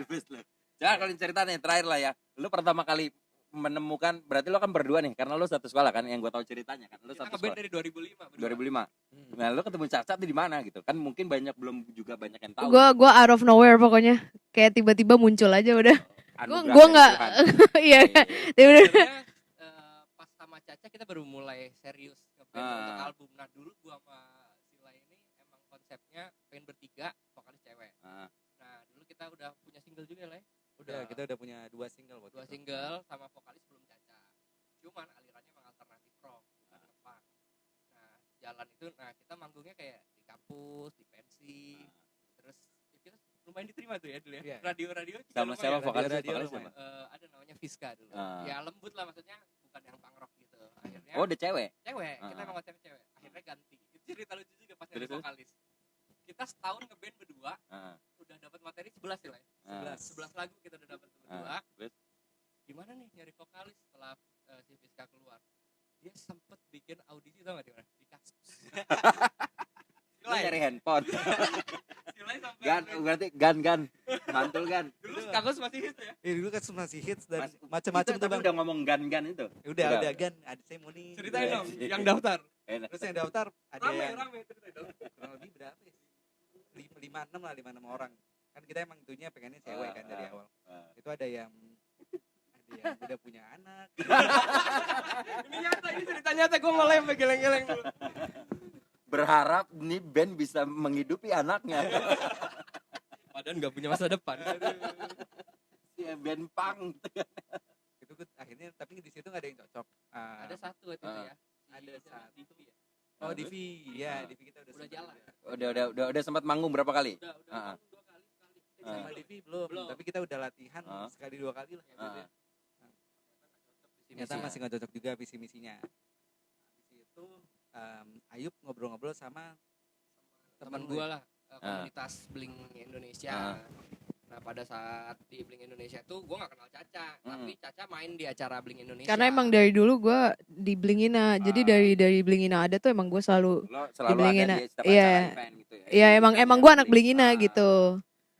best lah. Jangan kalian cerita nih terakhir lah ya. Lu pertama kali menemukan, berarti lu kan berdua nih karena lu satu sekolah kan, yang gua tahu ceritanya kan. Lu Kita satu ngeband sekolah. dari 2005. 2005. Nah, lu ketemu Caca tuh di mana gitu? Kan mungkin belum juga banyak yang tahu. gua out of nowhere pokoknya. Kayak tiba-tiba muncul aja udah. Anugerah Gua dari nggak Tuhan. iya. Iya. Sebenarnya pas sama Caca kita baru mulai serius ngeband untuk album. Nah dulu gua sama Sila ini emang konsepnya pengen bertiga, vokalis cewek. Ah. Nah dulu kita udah punya single juga lah ya. Udah, kita udah punya 2 single buat Dua itu. single sama vokalis belum Caca. Cuman alirannya emang alternatif rock, bukan nge-punk. Nah jalan itu, nah kita manggungnya kayak di kampus, di pensi, terus ya kita lumayan diterima tuh ya dulu ya. Iya. Radio-radio juga Sama lumayan. siapa vokalis radio vokalis lumayan. siapa? Ada namanya Fiska dulu. Ah. Ya lembut lah, maksudnya bukan yang punk rock gitu. Akhirnya Oh, udah cewek. cewek, kita Ah. emang konsepnya cewek. Akhirnya ganti. Itu cerita lucu juga pas Terus, jadi vokalis. Kita setahun ngeband berdua, Heeh. udah dapat materi 11 ya, lah. 11 lagu kita udah dapat berdua. Terus Gimana nih nyari vokalis setelah si Fiska keluar? Dia sempet bikin audisi, tau gak di mana? Di kasus. lu nyari handphone. Silai sampai Gan, berarti gan. Mantul gan. dulu kagus masih hits ya. Dulu kan masih hits dan Mas- macam-macam Itu tuh tapi Bang. udah ngomong gan itu. Udah kan ada saya mau nih. Ceritain Iya. dong yang daftar. Terus yang daftar ada yang Rame ceritain dong. kurang lebih berapa ya? 5-6 lah, 5-6 orang. Kan kita emang tuhnya pengennya cewek kan dari awal. Itu ada yang udah punya anak. Ini nyata, ini cerita nyata, gue ngelem geleng-geleng dulu. Berharap nih band bisa menghidupi anaknya. Padahal nggak punya masa depan. Si band punk. Itu akhirnya tapi di situ nggak ada yang cocok. Ada satu itu ya. Ada satu. Divi ya. Oh Divi, ya Divi kita udah Udah sempet jalan. juga. Udah sempat manggung berapa kali? Udah Ah. ngomong 2 kali sekali. Sama Divi belum, Belum. tapi kita udah latihan sekali 2 kali lah. Ah. Ternyata masih nggak cocok juga visi misinya. Habis itu Ayub ngobrol-ngobrol sama Teman lu gue ya? lah, komunitas Bling Indonesia. Nah pada saat di Bling Indonesia tuh gue nggak kenal Caca, tapi Caca main di acara Bling Indonesia. Karena emang dari dulu gue di Blingina. Jadi dari Blingina ada tuh emang gue selalu Lo selalu Dibilangin, ada di setiap iya. acara event gitu ya. ya emang gue anak Blingina gitu.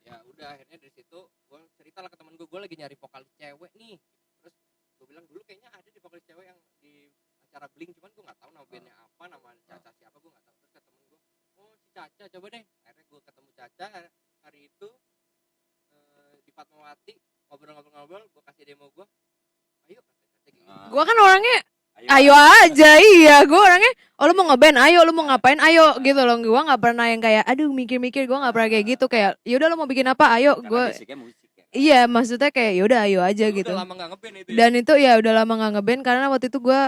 Ya udah akhirnya dari situ gue cerita lah ke temen gue lagi nyari vokalis cewek nih. Terus gue bilang dulu kayaknya ada di vokalis cewek yang di acara Bling, cuman gue nggak tahu nama bandnya apa, nama Caca siapa gue nggak tahu. Terus ke temen gue, oh si Caca coba deh. Akhirnya gue ketemu Caca, hari itu di Fatmawati ngobrol-ngobrol, gue kasih demo gue, ayo kata kayak gitu. Gue kan orangnya ayo aja, iya gue orangnya lu mau ngeband ayo, lu mau ngapain ayo gitu loh. Gue nggak pernah yang kayak aduh mikir-mikir, gue nggak pernah kayak gitu, kayak yaudah lu mau bikin apa ayo. Karena Gue basicnya musik ya. iya maksudnya kayak yaudah ayo aja Lu gitu. udah lama nggak ngeband itu ya? Dan itu ya udah lama nggak ngeband karena waktu itu gue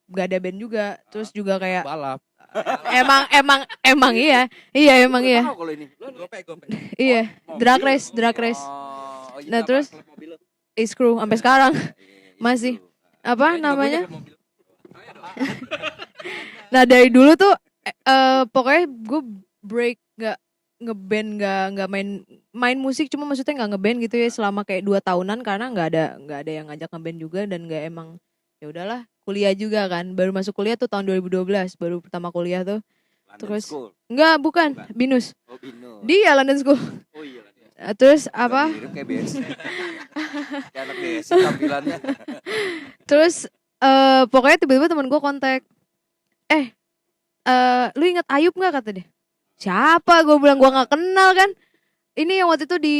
gak ada band juga, terus juga kayak balap. emang iya emang Gua iya tahu kalau ini. Gope. iya drag race Oh, itu Nah, apa? terus Klub mobil lu? Iskru sampai sekarang Iya, itu. masih apa Juga namanya. punya mobil. Nah dari dulu tuh pokoknya gue break nggak ngeband, nggak main musik, cuma maksudnya nggak ngeband gitu ya selama kayak 2 tahunan karena nggak ada yang ngajak ngeband juga, dan nggak emang ya udahlah kuliah juga kan, baru masuk kuliah tuh tahun 2012 baru pertama kuliah tuh. London Terus School. bukan Bukan. Binus Oh, Bino. dia London School. Oh iya. Terus apa Mirip kayak BSC. Kayak anak BSC tampilannya. terus pokoknya tiba-tiba teman gue kontak, lu ingat Ayub nggak, kata dia. Siapa, gue bilang gue nggak kenal kan. Ini yang waktu itu di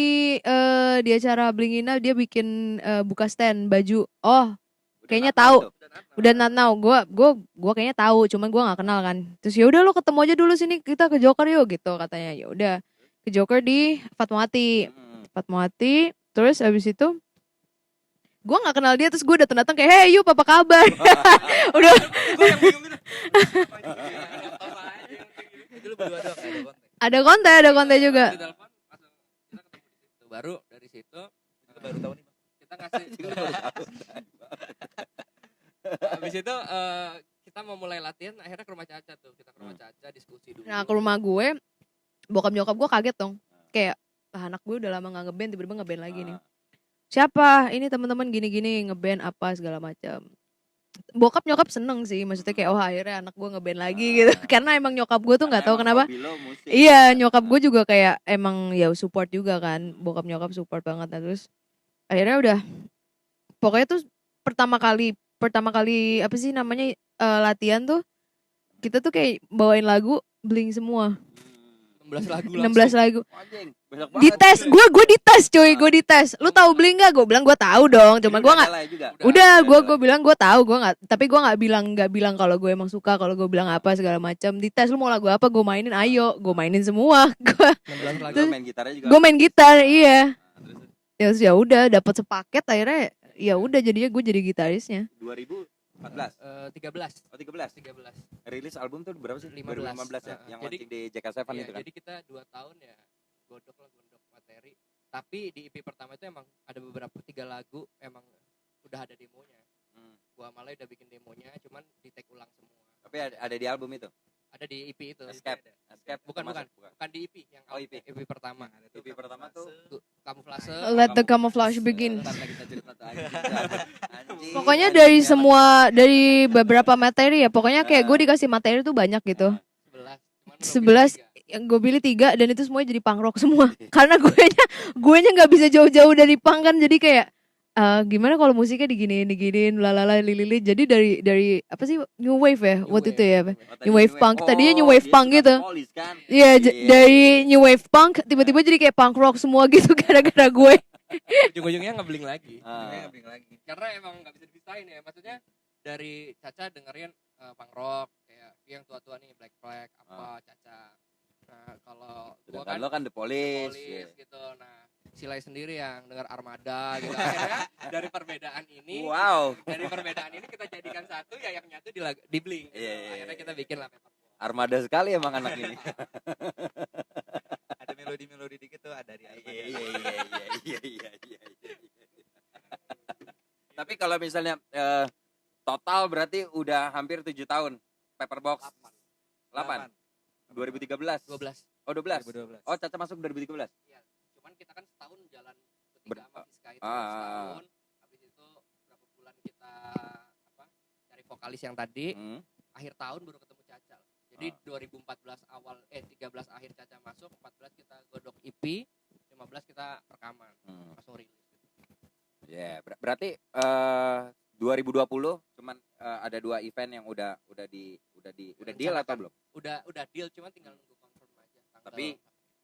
acara Blingina dia bikin buka stand baju. Oh kayaknya tahu. Udah not now. Gue kayaknya tahu, cuman gue nggak kenal kan. Terus ya udah lo ketemu aja dulu sini, kita ke Joker yuk gitu katanya. Ya udah ke Joker di Fatmawati. Fatmawati. Terus abis itu gue nggak kenal dia, terus gue datang kayak hey Yup apa kabar. Udah Gue yang bingung gitu. Itu lu berdua doang ada konten. ada konten juga. Di telepon, langsung kita ketemu di situ. Baru dari situ Itu baru tahu nih Bang. kita ngasih. Habis itu kita mau mulai latihan, akhirnya ke rumah Caca tuh. Kita ke rumah Caca diskusi dulu. Nah ke rumah gue, bokap nyokap gue kaget dong. Kayak anak gue udah lama nggak ngeband, tiba-tiba ngeband lagi nih. Siapa? Ini teman-teman gini-gini ngeband apa segala macam. Bokap nyokap seneng sih, maksudnya kayak oh akhirnya anak gue ngeband lagi gitu. Karena emang nyokap gue tuh nggak tahu kenapa. Iya nyokap gue juga kayak emang ya support juga kan, bokap nyokap support banget. Nah, terus akhirnya udah, pokoknya tuh pertama kali apa sih namanya latihan tuh kita tuh kayak bawain lagu Blink semua. 16 lagu 16 lagu. Anjing, banyak banget. Dites, gue dites coy, gue dites. Lu tahu Blink gak? Gue bilang gue tahu dong, cuman gue nggak. Udah, gue bilang gue tahu, gue nggak. Tapi gue nggak bilang kalau gue emang suka, kalau gue bilang apa segala macam. Dites lu mau lagu apa, gue mainin. Ayo, gue mainin semua. 16 lagu. Gue main gitarnya juga. Gue main gitar, iya. Ya udah, dapat sepaket akhirnya. Ya udah jadinya gue jadi gitarisnya. 2014. 13. Oh 13. 13. Rilis album tuh berapa sih? 15. 2015 ya. Yang Jadi- launching di JK7 Iya, itu kan. jadi kita 2 tahun ya godok materi. Tapi di EP pertama itu emang ada beberapa 3 lagu emang udah ada demonya. Gua malah udah bikin demonya, cuman di take ulang semua. Tapi ada di album itu. Ada di EP itu. Escape. Bukan termasuk, bukan di EP yang Oh, EP. EP pertama. EP pertama tuh Kamuflase. Let the camouflage begin. Ntar lagi kita cerita tuh, anjing. Pokoknya Anjing, dari anjing, semua, dari beberapa materi ya, pokoknya kayak gue dikasih materi tuh banyak gitu. 11. 11 yang gue pilih 3 dan itu semuanya jadi punk rock semua. Karena gue nya nggak bisa jauh-jauh dari punk kan, jadi kayak gimana kalau musiknya diginiin lalala lilili. Jadi dari apa sih new wave ya waktu itu ya. Oh, tadi New wave punk. Tadinya new wave dia punk suka gitu. Polis, kan? Iya dari new wave punk tiba-tiba jadi kayak punk rock semua gitu gara-gara gue. Ujung-ujungnya ngebling lagi. Ah. Karena emang nggak bisa dipisahin ya. Maksudnya dari Caca dengerin punk rock kayak yang tua-tua nih Black Flag apa Caca. Nah kalau gua Sedangkan kan lo kan The Police. Police gitu. Nah Silai sendiri yang denger Armada gitu. Akhirnya dari perbedaan ini, Wow. dari perbedaan ini kita jadikan satu ya yang nyatu di Blink. Iya, iya, Akhirnya iya. kita bikin lah Paperboy. Armada sekali emang anak ini. Ada melodi-melodi dikit tuh ada di Armada. Iya. Tapi kalau misalnya total berarti udah hampir 7 tahun Paperbox. 8. 2013. 12. Oh 12. 2012. Oh Caca masuk 2013. Iya. Cuman kita kan setahun jalan bertiga sama Fiska itu Ah. setahun. Habis itu berapa bulan kita cari vokalis yang tadi. Akhir tahun baru ketemu Caca. Jadi 2014 awal 13 akhir Caca masuk, 14 kita godok EP, 15 kita rekaman. Langsung rilis. Ya, berarti 2020 cuman ada 2 event yang udah deal atau belum? Udah deal, cuman tinggal nunggu confirm aja. Tapi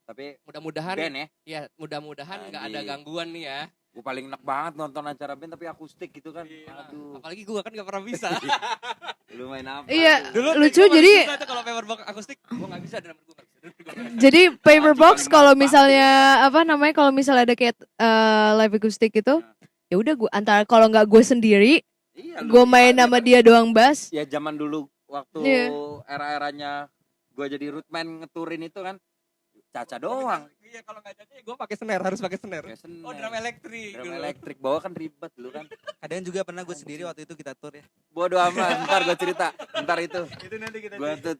Tapi Mudah-mudahan band ya. ya, mudah-mudahan nggak ada Anjing. gangguan nih ya. Gue paling enak banget nonton acara band tapi akustik gitu kan. Aduh. Apalagi gua kan nggak pernah bisa. Lu main apa? Iya, Dulu lucu gua paling jadi susah tuh kalau paperbox akustik gua nggak bisa, drummer gua nggak bisa. jadi paperbox Paling kalau mantap misalnya apa namanya kalau misalnya ada kayak live acoustic gitu, ya udah gue antara kalau nggak gue sendiri, Iya, lu gue main gimana sama kan? dia doang bass. Ya zaman dulu waktu Iya. era-eranya gue jadi rootman ngeturin itu kan Caca doang. Iya, kalau nggak jadi gua pakai snare, harus pakai snare. Pakai snare. Oh, drum elektrik. Drum dulu. elektrik bawa kan ribet dulu kan. Kadang juga pernah gue sendiri waktu itu kita tour ya. Bodoh amat, ntar gue cerita. Ntar itu. Itu nanti kita Gua tuh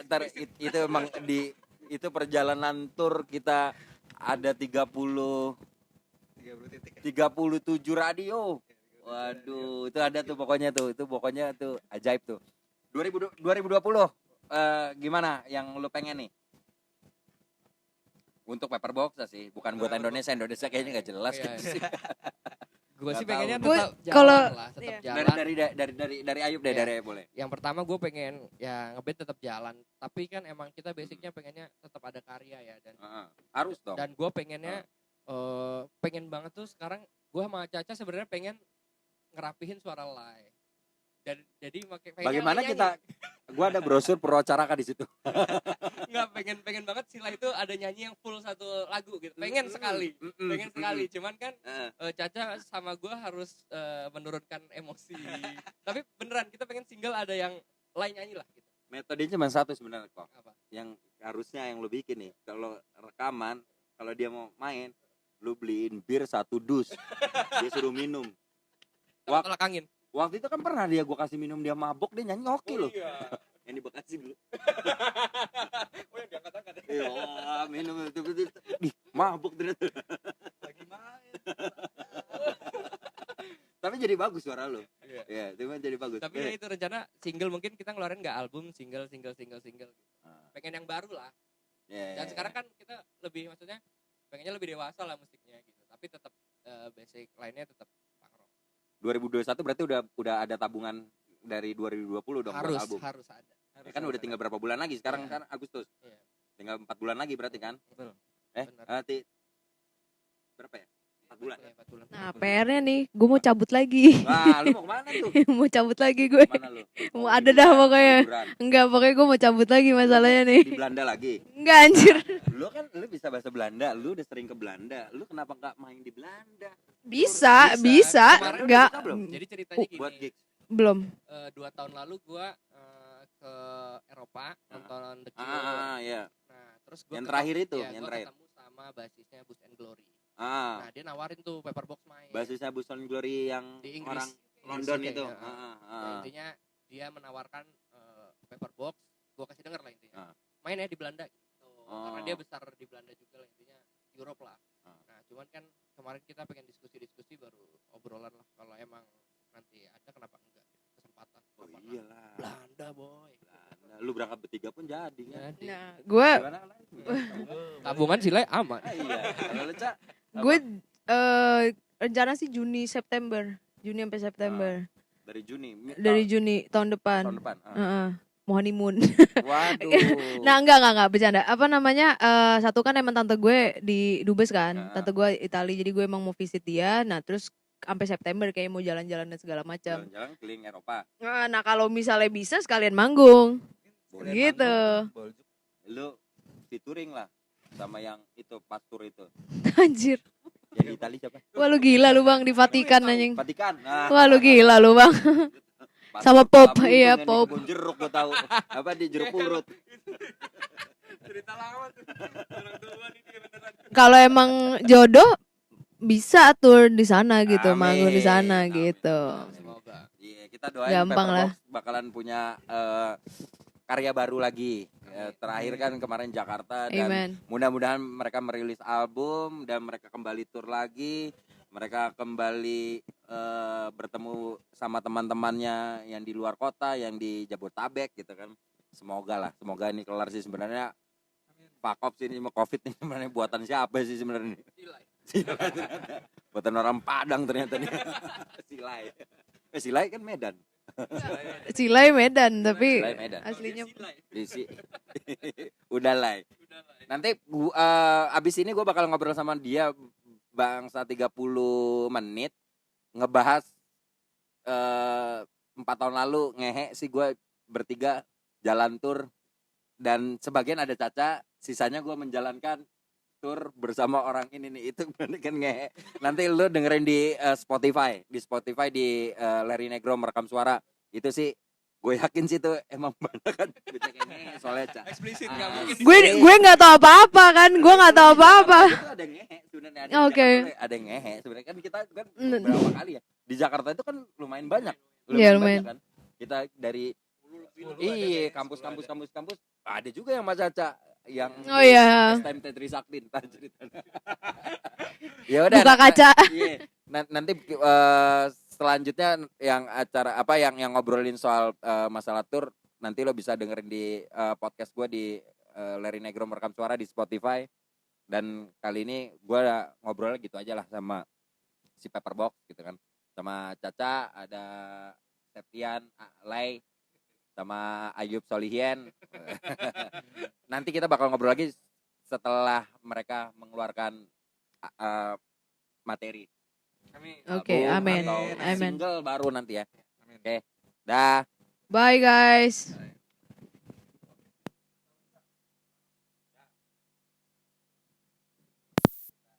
ntar itu emang di itu perjalanan tour kita ada 30 titik. 37 radio. Waduh, itu ada tuh pokoknya tuh. Itu pokoknya tuh ajaib tuh. 2020 gimana yang lu pengen nih? Untuk Paperbox sih, bukan buat Indonesia. Indonesia kayaknya nggak jelas Iya, gitu iya. sih. Gue sih Nggak pengennya tahu. tetap Gua- kalau- jalan lah, tetap iya. jalan. Dari Ayub deh, Iya. dari boleh. Yang pertama gue pengen ya ngeband tetap jalan, tapi kan emang kita basicnya pengennya tetap ada karya ya, Harus dong. dan gue pengennya pengen banget tuh sekarang gue sama Caca sebenarnya pengen ngerapihin suara live. Dan jadi pengennya Bagaimana nyanyi. kita? Gua ada brosur Purwacaraka di situ. nggak pengen banget Sila itu ada nyanyi yang full satu lagu gitu, pengen sekali, pengen sekali, cuman kan Caca sama gue harus menurunkan emosi. Tapi beneran kita pengen single ada yang lain nyanyi lah gitu. Metodenya cuma satu sebenarnya kok. Apa? Yang harusnya yang lu bikin nih, kalau rekaman, kalau dia mau main, lu beliin bir 1 dus, dia suruh minum. Sama tolak angin. Waktu itu kan pernah dia gua kasih minum, dia mabok, dia nyanyi oke loh. Iya. Yang di Bekasi dulu. Oh yang diangkat-angkat ya. Iya, minum itu. Ih, mabuk ternyata. Lagi main. Tapi jadi bagus suara lu. Iya. Iya, itu mah jadi bagus. Tapi ya itu rencana single mungkin kita ngeluarin nggak album, single. Ah. Pengen yang baru lah. Iya, Dan iya, sekarang kan kita lebih maksudnya pengennya lebih dewasa lah musiknya gitu. Tapi tetap basic lainnya tetap punk rock. 2021 berarti udah ada tabungan dari 2020 dong buat album. Harus ada. Ya kan udah tinggal berapa bulan lagi? Sekarang Iya. kan Agustus. Iya. Tinggal 4 bulan lagi berarti kan? Betul. Benar. Nanti berapa ya? 4 bulan. Iya, 4 bulan. Nah PR-nya nih, gue mau cabut lagi. Wah, lu mau kemana tuh? Mau cabut lagi gue. Mana lu? Mau ada dah pokoknya. Enggak, pokoknya gue mau cabut lagi masalahnya nih. Di Belanda lagi. Enggak anjir. Lu kan lu bisa bahasa Belanda, lu udah sering ke Belanda. Lu kenapa nggak main di Belanda? Bisa. Kemarin Enggak. udah belum? Jadi ceritanya gini. Buat gigs. Belum. 2 tahun lalu gua ke Eropa nonton The Cure. Iya. Nah, terus gua Yang terakhir itu, ya, yang gua terakhir. ketemu sama basisnya Boost and Glory. Ah, Nah, dia nawarin tuh Paperbox main. basisnya Buson Glory yang Di Inggris. orang Inggris London juga itu. ya. Nah, intinya dia menawarkan Paperbox, gua kasih denger lah intinya. Ah. Main ya di Belanda gitu. Oh. Karena dia besar di Belanda juga lah intinya, Europe lah. Ah. Nah, cuman kan kemarin kita pengen diskusi baru obrolan lah kalau emang nanti ada kenapa enggak gitu. Kesempatan. Oh Kapan lah. iyalah. Belanda boy. Belanda. Lu berangkat bertiga pun jadi kan? Jadi Nah, gue Gimana lagi? tabungan Sila aman. Iya. Kalau lu, Cak, apa? gue rencana sih Juni sampai September. Dari Juni. Dari Juni tahun depan. tahun depan. Ah. Heeh. Mau honeymoon. Waduh. Nah enggak bercanda. Apa namanya? Satu kan emang tante gue di Dubes kan. Tante gue Itali, jadi gue emang mau visit dia. Nah terus sampai September kayak mau jalan-jalan dan segala macam. Jalan-jalan keliling Eropa. Nah kalau misalnya bisa sekalian manggung. Boleh Gitu. Lu featuring lah sama yang itu pastur itu. Anjir. Yang di Itali siapa? Wah lu gila lu bang di Vatikan anjing. Vatikan. Nah, Wah lu gila lu bang. pastur sama Pop, Pabuntung iya, yang di Pop. kebun jeruk gua tahu. Apa di jeruk purut. Cerita lama tuh. Orang tua nih dia beneran. Kalau emang jodoh bisa tur di sana gitu, Amin. manggung di sana Amin. gitu. Semoga. Iya, kita doain Gampang lah. Paperbox bakalan punya karya baru lagi. Terakhir kan kemarin Jakarta dan Amen. mudah-mudahan mereka merilis album dan mereka kembali tur lagi. Mereka kembali bertemu sama teman-temannya yang di luar kota, yang di Jabodetabek gitu kan. Semoga ini kelar sih sebenarnya. Fuck off sih ini sama Covid ini sebenarnya buatan siapa sih sebenarnya? Sila. Buatan orang Padang ternyata nih. Silai. Silai kan Medan. Silai Medan tapi Silai Medan. aslinya Isi. Udah lah. Nanti abis ini gue bakal ngobrol sama dia bangsa 30 menit ngebahas 4 tahun lalu ngehe sih gue bertiga jalan tur dan sebagian ada Caca, sisanya gue menjalankan tur bersama orang ini nih itu kan ngehe. Nanti lu dengerin di Spotify di Larry Negro merekam suara itu sih gue yakin sih tuh emang banyak kan ngehe soalnya Ca. Eksplisit nggak mungkin. gue nggak tahu apa-apa kan, gue nggak tahu apa-apa. Itu ada ngehe sebenarnya Oke. ada ngehe sebenarnya kan kita kan berapa kali ya di Jakarta itu kan lumayan banyak. Iya, lumayan. Banyak kan. Kita dari kampus ada juga yang Mas Caca yang Oh iya. STM Trisakti entar ceritanya. Ya udah. Buka kaca. Iya. Nanti selanjutnya yang acara apa yang ngobrolin soal masalah tur nanti lo bisa dengerin di podcast gue di Larry Negro merekam suara di Spotify. Dan kali ini gue ngobrol gitu aja lah sama si Pepperbox gitu kan, sama Caca, ada Septian, Lai, sama Ayub Solihin. Nanti kita bakal ngobrol lagi setelah mereka mengeluarkan materi. Oke, Album amin. atau Amin. single baru nanti ya. Oke. Dah. Bye guys.